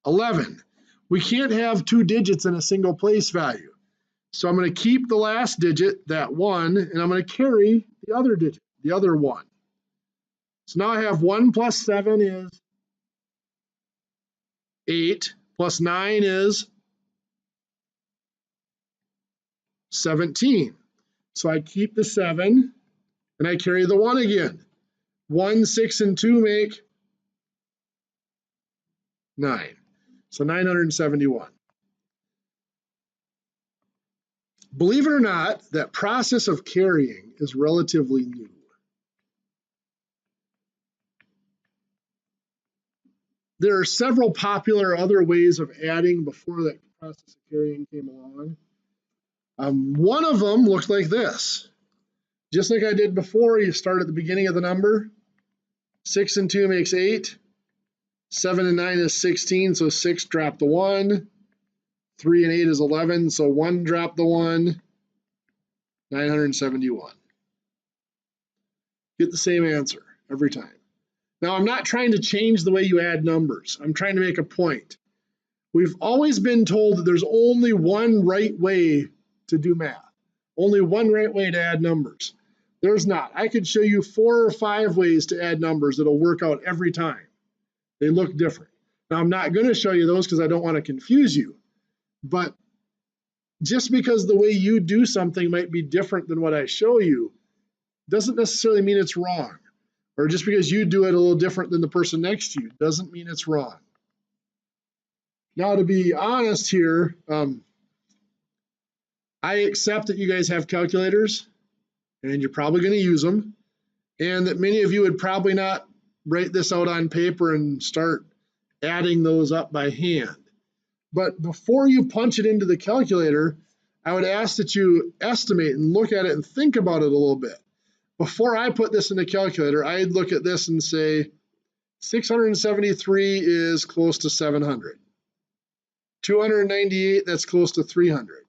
A: 11. We can't have 2 digits in a single place value. So I'm going to keep the last digit, that 1, and I'm going to carry the other digit, the other 1. So now I have 1 plus 7 is 8, plus 9 is 17. So I keep the 7, and I carry the 1 again. 1, 6, and 2 make 9. So 971. Believe it or not, that process of carrying is relatively new. There are several popular other ways of adding before that process of carrying came along. One of them looks like this. Just like I did before, you start at the beginning of the number. 6 and 2 makes 8. 7 and 9 is 16, so 6 drop the 1. 3 and 8 is 11, so 1 drop the 1. 971. Get the same answer every time. Now, I'm not trying to change the way you add numbers. I'm trying to make a point. We've always been told that there's only one right way to do math. Only one right way to add numbers. There's not. I could show you 4 or 5 ways to add numbers that'll work out every time. They look different. Now, I'm not going to show you those because I don't want to confuse you. But just because the way you do something might be different than what I show you doesn't necessarily mean it's wrong. Or just because you do it a little different than the person next to you doesn't mean it's wrong. Now, to be honest here, I accept that you guys have calculators and you're probably going to use them, and that many of you would probably not write this out on paper and start adding those up by hand. But before you punch it into the calculator, I would ask that you estimate and look at it and think about it a little bit. Before I put this in the calculator, I'd look at this and say 673 is close to 700. 298, that's close to 300.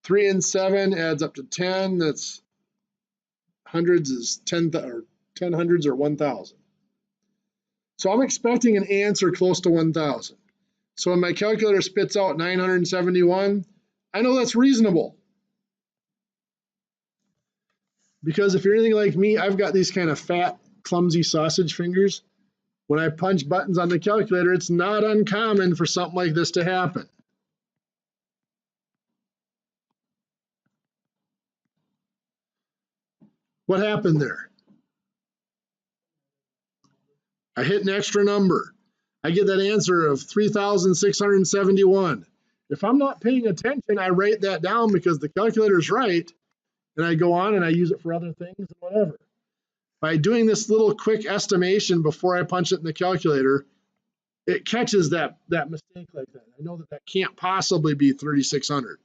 A: 3 and 7 adds up to 10. That's hundreds is 10 or 10 hundreds or 1,000. So I'm expecting an answer close to 1,000. So when my calculator spits out 971, I know that's reasonable. Because if you're anything like me, I've got these kind of fat, clumsy sausage fingers. When I punch buttons on the calculator, it's not uncommon for something like this to happen. What happened there? I hit an extra number. I get that answer of 3,671. If I'm not paying attention, I write that down because the calculator's right, and I go on and I use it for other things and whatever. By doing this little quick estimation before I punch it in the calculator, it catches that mistake like that. I know that that can't possibly be 3,600.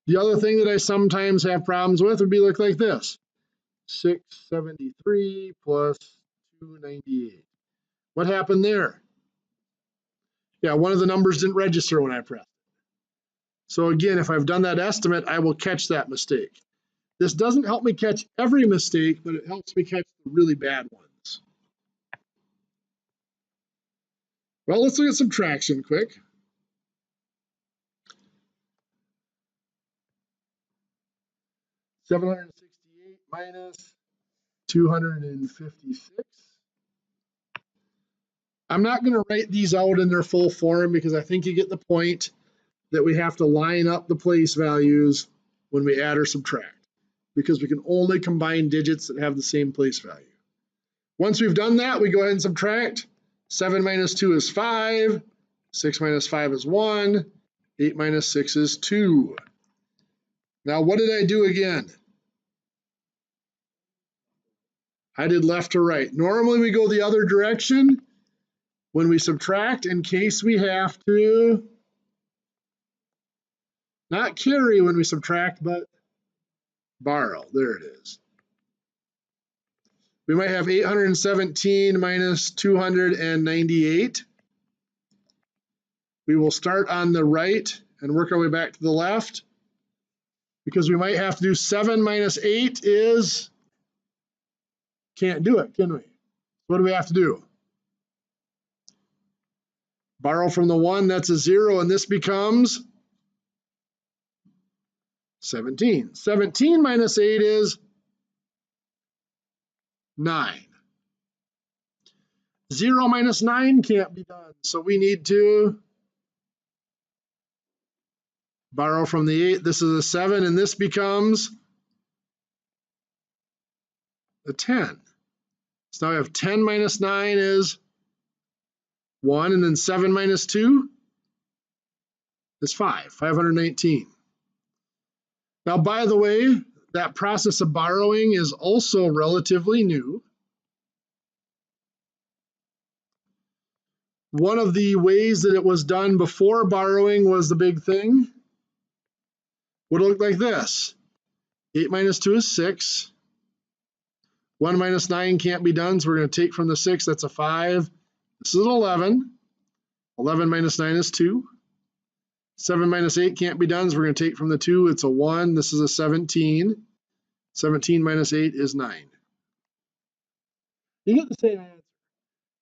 A: The other thing that I sometimes have problems with would be look like this. 673 plus 298. What happened there? Yeah, one of the numbers didn't register when I pressed. So again, if I've done that estimate, I will catch that mistake. This doesn't help me catch every mistake, but it helps me catch the really bad ones. Well, let's look at subtraction quick. $768 minus 256. I'm not going to write these out in their full form because I think you get the point that we have to line up the place values when we add or subtract, because we can only combine digits that have the same place value. Once we've done that, we go ahead and subtract. 7 minus 2 is 5. 6 minus 5 is 1. 8 minus 6 is 2. Now, what did I do again? I did left to right. Normally, we go the other direction when we subtract, in case we have to not carry when we subtract, but borrow. There it is. We might have 817 minus 298. We will start on the right and work our way back to the left, because we might have to do 7 minus 8 is, can't do it, can we? What do we have to do? Borrow from the 1, that's a 0, and this becomes 17. 17 minus 8 is 9. 0 minus 9 can't be done, so we need to borrow from the 8. This is a 7, and this becomes a 10. So now we have 10 minus 9 is 1, and then 7 minus 2 is 5, 519. Now, by the way, that process of borrowing is also relatively new. One of the ways that it was done before borrowing was the big thing. Would look like this. 8 minus 2 is 6. 1 minus 9 can't be done, so we're going to take from the 6. That's a 5. This is an 11. 11 minus 9 is 2. 7 minus 8 can't be done, so we're going to take from the 2. It's a 1. This is a 17. 17 minus 8 is 9. You get the same answer.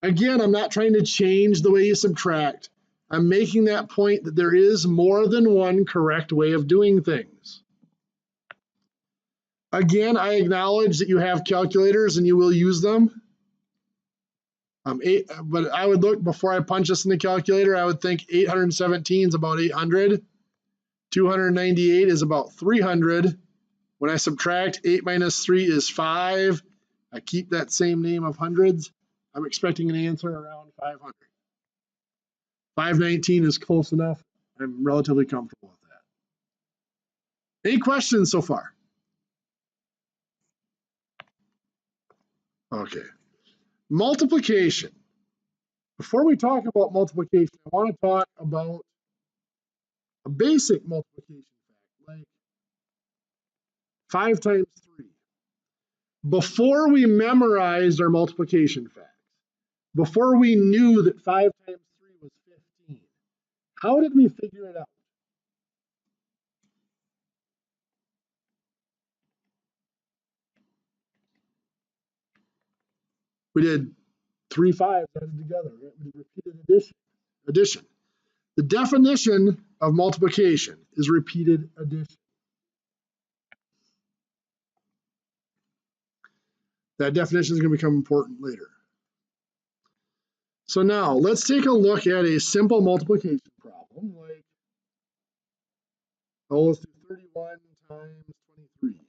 A: Again, I'm not trying to change the way you subtract. I'm making that point that there is more than one correct way of doing things. Again, I acknowledge that you have calculators and you will use them. But I would look, before I punch this in the calculator, I would think 817 is about 800. 298 is about 300. When I subtract, 8 minus 3 is 5. I keep that same name of hundreds. I'm expecting an answer around 500. 519 is close enough. I'm relatively comfortable with that. Any questions so far? Okay. Multiplication. Before we talk about multiplication, I want to talk about a basic multiplication fact, like 5 times 3. Before we memorized our multiplication facts, before we knew that 5 times 3 was 15, how did we figure it out? We did 3 5s added together. We repeated addition. The definition of multiplication is repeated addition. That definition is going to become important later. So now let's take a look at a simple multiplication problem, like, let's do 31 times 23.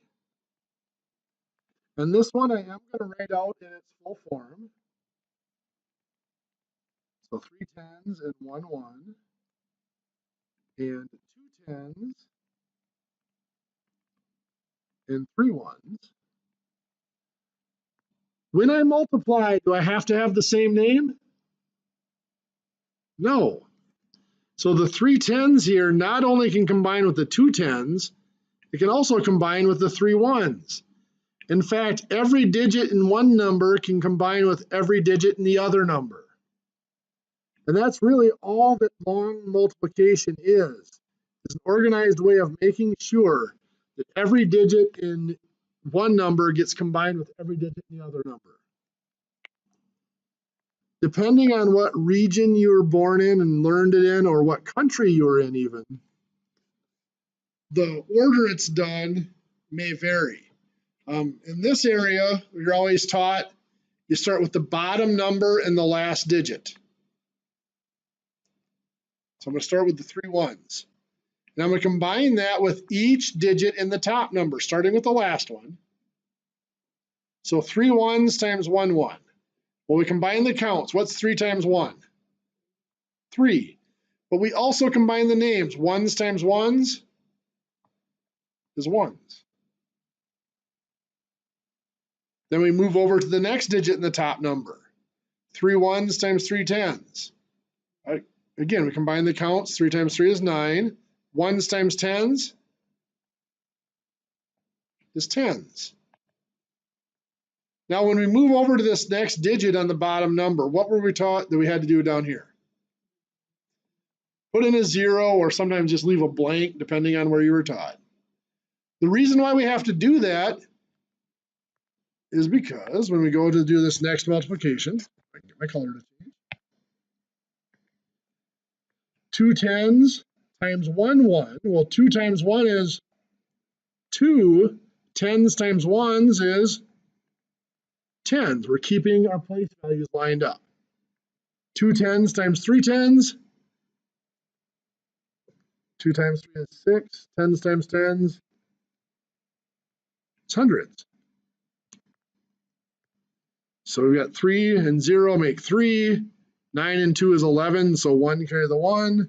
A: And this one I am going to write out in its full form. So 3 10s and 1 1, and 2 10s and 3 1s. When I multiply, do I have to have the same name? No. So the 3 10s here not only can combine with the 2 10s, it can also combine with the 3 1s. In fact, every digit in one number can combine with every digit in the other number. And that's really all that long multiplication is an organized way of making sure that every digit in one number gets combined with every digit in the other number. Depending on what region you were born in and learned it in, or what country you were in even, the order it's done may vary. In this area, you're always taught you start with the bottom number and the last digit. So I'm going to start with the 3 ones. And I'm going to combine that with each digit in the top number, starting with the last one. So 3 ones times 1 1. Well, we combine the counts. What's 3 times 1? 3. But we also combine the names. Ones times ones is ones. Then we move over to the next digit in the top number. 3 ones times 3 tens. Again, we combine the counts. 3 times 3 is 9. Ones times tens is tens. Now, when we move over to this next digit on the bottom number, what were we taught that we had to do down here? Put in a 0, or sometimes just leave a blank, depending on where you were taught. The reason why we have to do that is because when we go to do this next multiplication, I can get my color to change. 2 tens times 1 1. Well, 2 times 1 is 2. Tens times ones is tens. We're keeping our place values lined up. 2 tens times 3 tens. 2 times 3 is 6. Tens times tens. It's hundreds. So we've got 3 and 0 make 3. 9 and 2 is 11, so 1 carry the 1.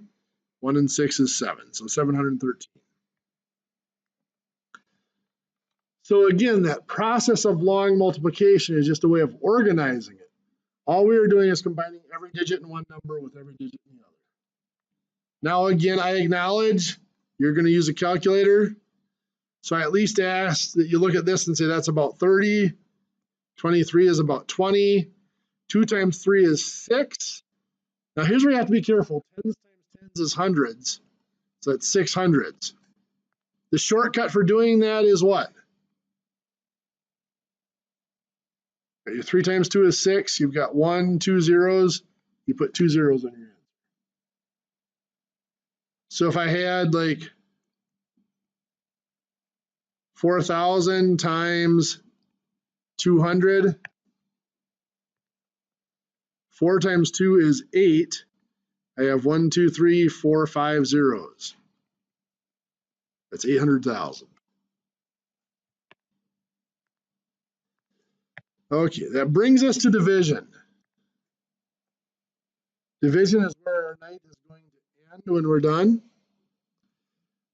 A: 1 and 6 is 7, so 713. So again, that process of long multiplication is just a way of organizing it. All we are doing is combining every digit in one number with every digit in the other. Now again, I acknowledge you're going to use a calculator, so I at least ask that you look at this and say that's about 30. 23 is about 20. 2 times 3 is 6. Now here's where you have to be careful. Tens times tens is hundreds, so that's 6 hundreds. The shortcut for doing that is what? Your 3 times 2 is 6. You've got 1, 2 zeros. You put 2 zeros in your answer. So if I had like 4,000 times 200, 4 times 2 is 8. I have 1, 2, 3, 4, 5 zeros. That's 800,000. Okay, that brings us to division. Division is where our night is going to end when we're done.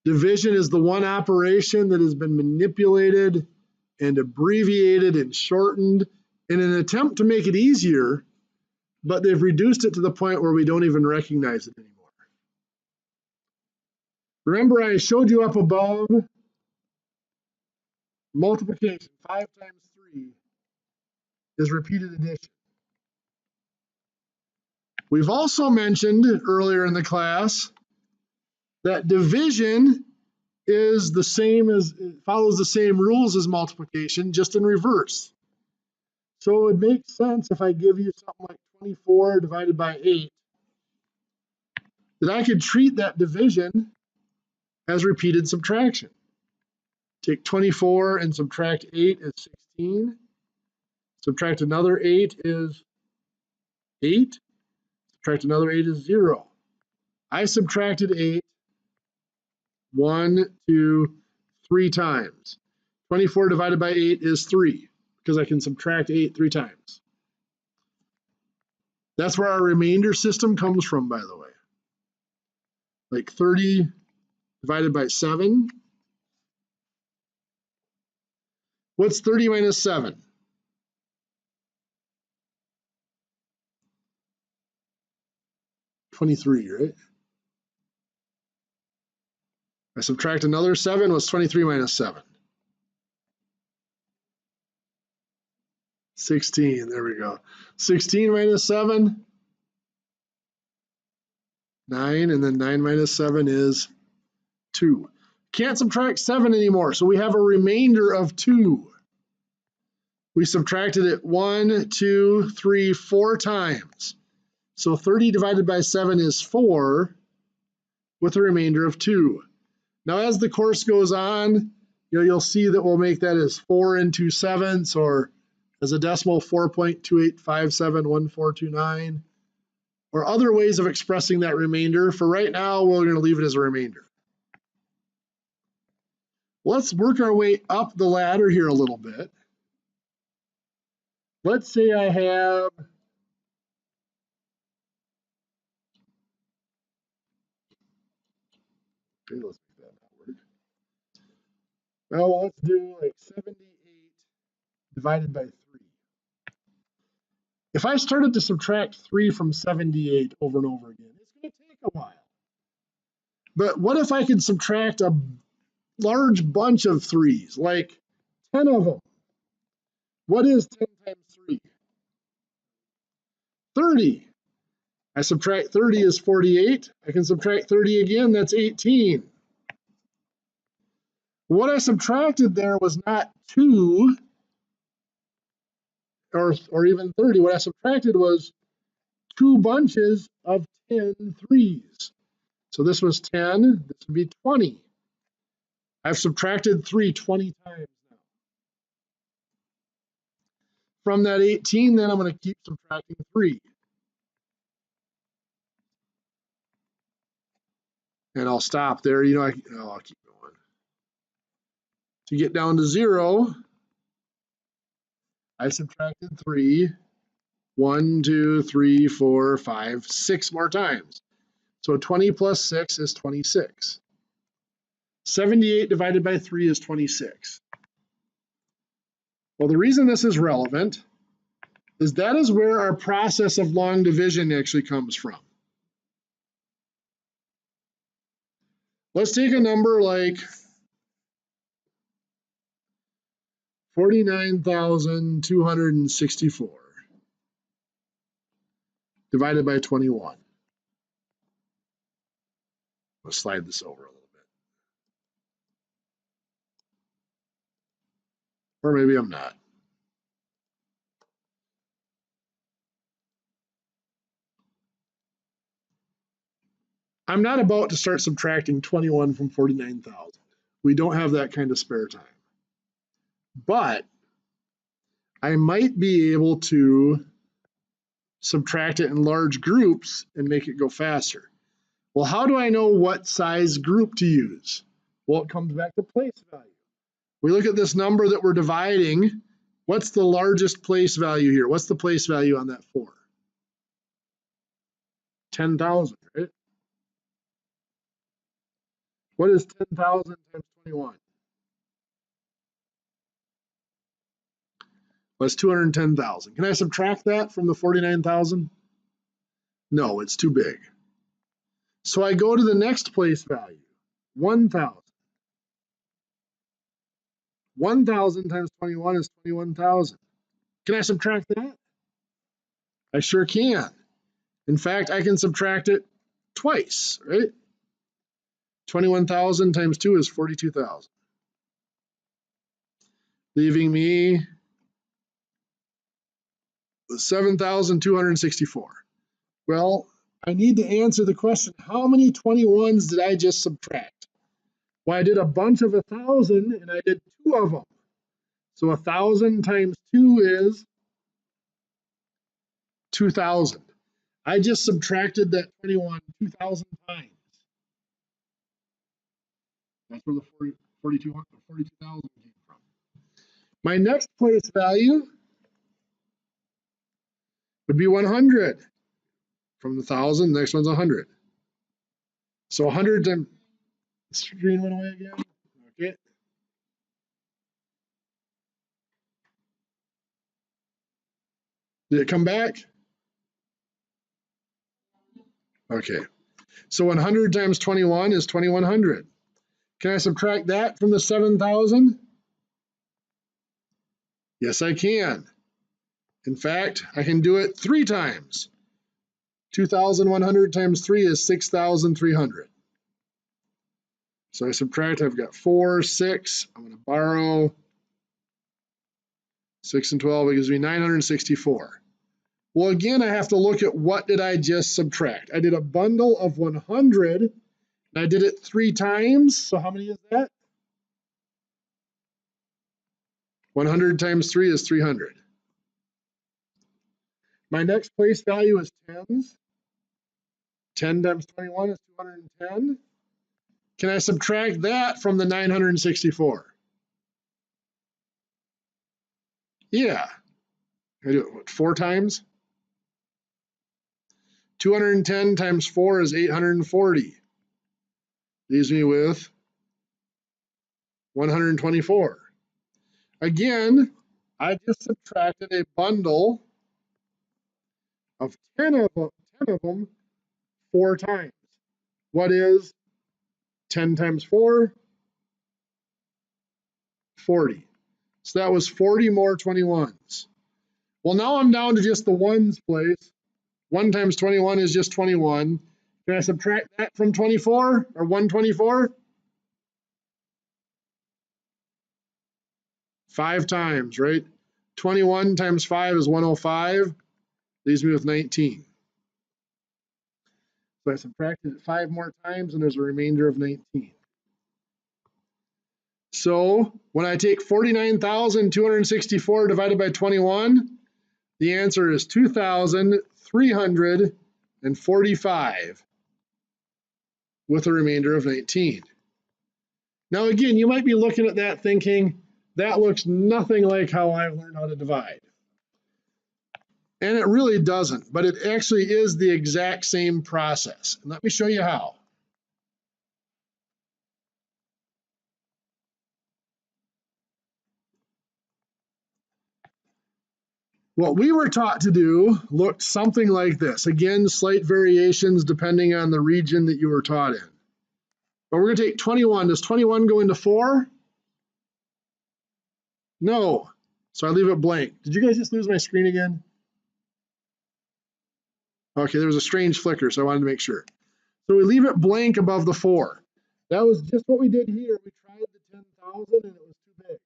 A: Division is the one operation that has been manipulated and abbreviated and shortened in an attempt to make it easier, but they've reduced it to the point where we don't even recognize it anymore. Remember, I showed you up above multiplication. 5 times 3 is repeated addition. We've also mentioned earlier in the class that division is the same as, it follows the same rules as multiplication, just in reverse. So it would make sense if I give you something like 24 divided by 8, that I could treat that division as repeated subtraction. Take 24 and subtract 8 is 16. Subtract another 8 is 8. Subtract another 8 is 0. I subtracted 8 1, 2, 3 times. 24 divided by 8 is 3, because I can subtract 8 3 times. That's where our remainder system comes from, by the way. Like 30 divided by 7. What's 30 minus 7? 23, right? I subtract another 7, what's 23 minus 7? 16, there we go. 16 minus 7, 9, and then 9 minus 7 is 2. Can't subtract 7 anymore, so we have a remainder of 2. We subtracted it 1, 2, 3, 4 times. So 30 divided by 7 is 4 with a remainder of 2. Now as the course goes on, you'll see that we'll make that as 4 and 2/7, or as a decimal 4.28571429, or other ways of expressing that remainder. For right now, we're going to leave it as a remainder. Let's work our way up the ladder here a little bit. Let's say I have okay, let's make that not work. Well, let's do like 78 divided by 3. If I started to subtract 3 from 78 over and over again, it's going to take a while. But what if I could subtract a large bunch of 3s, like 10 of them? What is 10 times 3? 30. I subtract 30 is 48. I can subtract 30 again, that's 18. What I subtracted there was not 2 or even 30. What I subtracted was 2 bunches of 10 3s. So this was 10, this would be 20. I've subtracted 3 20 times now. From that 18, then I'm going to keep subtracting 3. And I'll stop there. I'll keep going. To get down to 0, I subtracted 3. 1, 2, 3, 4, 5, 6 more times. So 20 plus 6 is 26. 78 divided by 3 is 26. Well, the reason this is relevant is that is where our process of long division actually comes from. Let's take a number like 49,264 divided by 21. Let's slide this over a little bit. Or maybe I'm not. I'm not about to start subtracting 21 from 49,000. We don't have that kind of spare time. But I might be able to subtract it in large groups and make it go faster. Well, how do I know what size group to use? Well, it comes back to place value. We look at this number that we're dividing. What's the largest place value here? What's the place value on that 4? 10,000, right? What is 10,000 times 21? Well, it's 210,000. Can I subtract that from the 49,000? No, it's too big. So I go to the next place value, 1,000. 1,000 times 21 is 21,000. Can I subtract that? I sure can. In fact, I can subtract it twice, right? 21,000 times 2 is 42,000. Leaving me with 7,264. Well, I need to answer the question, how many 21s did I just subtract? Well, I did a bunch of 1,000 and I did 2 of them. So 1,000 times 2 is 2,000. I just subtracted that 21 2,000 times. That's where the 42,000 came from. My next place value would be 100. From the 1,000, the next one's 100. So 100 times, the screen went away again. Okay. Did it come back? Okay. So 100 times 21 is 2,100. Can I subtract that from the 7,000? Yes, I can. In fact, I can do it 3 times. 2,100 times 3 is 6,300. So I subtract, I've got 4, 6. I'm going to borrow 6 and 12, it gives me 964. Well, again, I have to look at what did I just subtract. I did a bundle of 100, and I did it 3 times. So how many is that? 100 times 3 is 300. My next place value is tens. 10 times 21 is 210. Can I subtract that from the 964? Yeah. I do it, what, 4 times? 210 times 4 is 840. Leaves me with 124. Again, I just subtracted a bundle of 10 of them 4 times. What is 10 times 4? 40. So that was 40 more 21s. Well, now I'm down to just the ones place. 1 times 21 is just 21. Can I subtract that from 24 or 124? 5 times, right? 21 times 5 is 105. Leaves me with 19. So I subtracted it 5 more times and there's a remainder of 19. So when I take 49,264 divided by 21, the answer is 2,345 with a remainder of 19. Now again, you might be looking at that thinking, that looks nothing like how I've learned how to divide. And it really doesn't, but it actually is the exact same process. And let me show you how. What we were taught to do looked something like this. Again, slight variations depending on the region that you were taught in. But we're going to take 21. Does 21 go into 4? No. So I leave it blank. Did you guys just lose my screen again? Okay, there was a strange flicker, so I wanted to make sure. So we leave it blank above the 4. That was just what we did here. We tried the 10,000 and it was too big.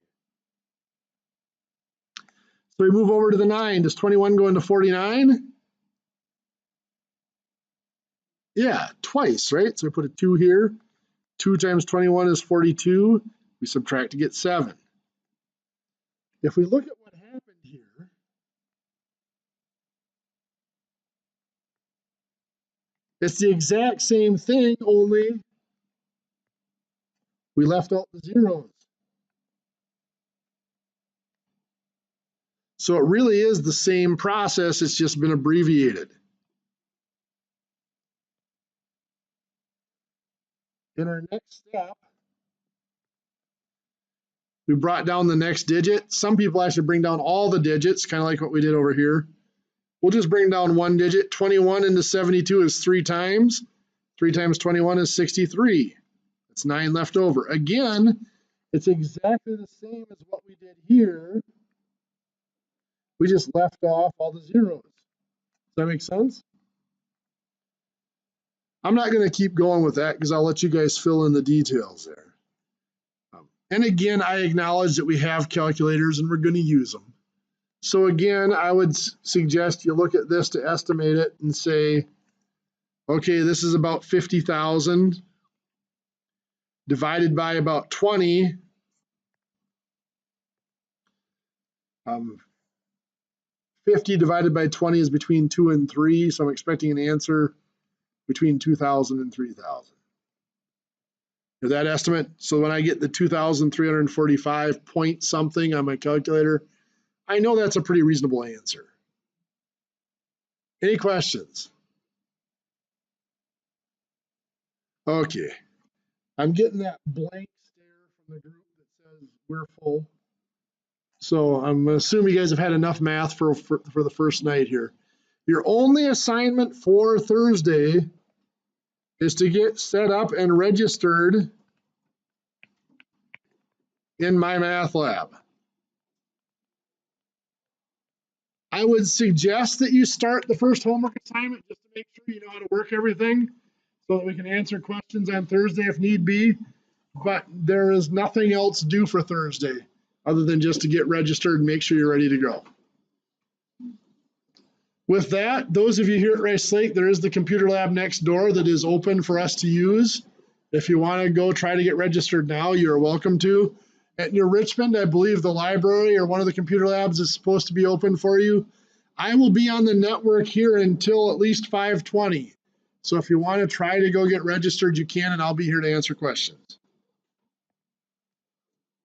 A: So we move over to the 9. Does 21 go into 49? Yeah, twice, right? So we put a 2 here. 2 times 21 is 42. We subtract to get 7. If we look at what happened here, it's the exact same thing, only we left out the zeros. So it really is the same process, it's just been abbreviated. In our next step, we brought down the next digit. Some people actually bring down all the digits, kind of like what we did over here. We'll just bring down one digit. 21 into 72 is 3 times. 3 times 21 is 63. It's 9 left over. Again, it's exactly the same as what we did here. We just left off all the zeros. Does that make sense? I'm not going to keep going with that because I'll let you guys fill in the details there. And again, I acknowledge that we have calculators and we're going to use them. So again, I would suggest you look at this to estimate it and say, okay, this is about 50,000 divided by about 20. 50 divided by 20 is between 2 and 3, so I'm expecting an answer between 2,000 and 3,000. Is that estimate? So when I get the 2,345 point something on my calculator, I know that's a pretty reasonable answer. Any questions? Okay. I'm getting that blank stare from the group that says we're full. So I'm assuming you guys have had enough math for the first night here. Your only assignment for Thursday is to get set up and registered in MyMathLab. I would suggest that you start the first homework assignment just to make sure you know how to work everything so that we can answer questions on Thursday if need be. But there is nothing else due for Thursday. other than just to get registered and make sure you're ready to go. With that, those of you here at Rice Lake, there is the computer lab next door that is open for us to use. If you want to go try to get registered now, you're welcome to. At New Richmond, I believe the library or one of the computer labs is supposed to be open for you. I will be on the network here until at least 5:20. So if you want to try to go get registered, you can, and I'll be here to answer questions.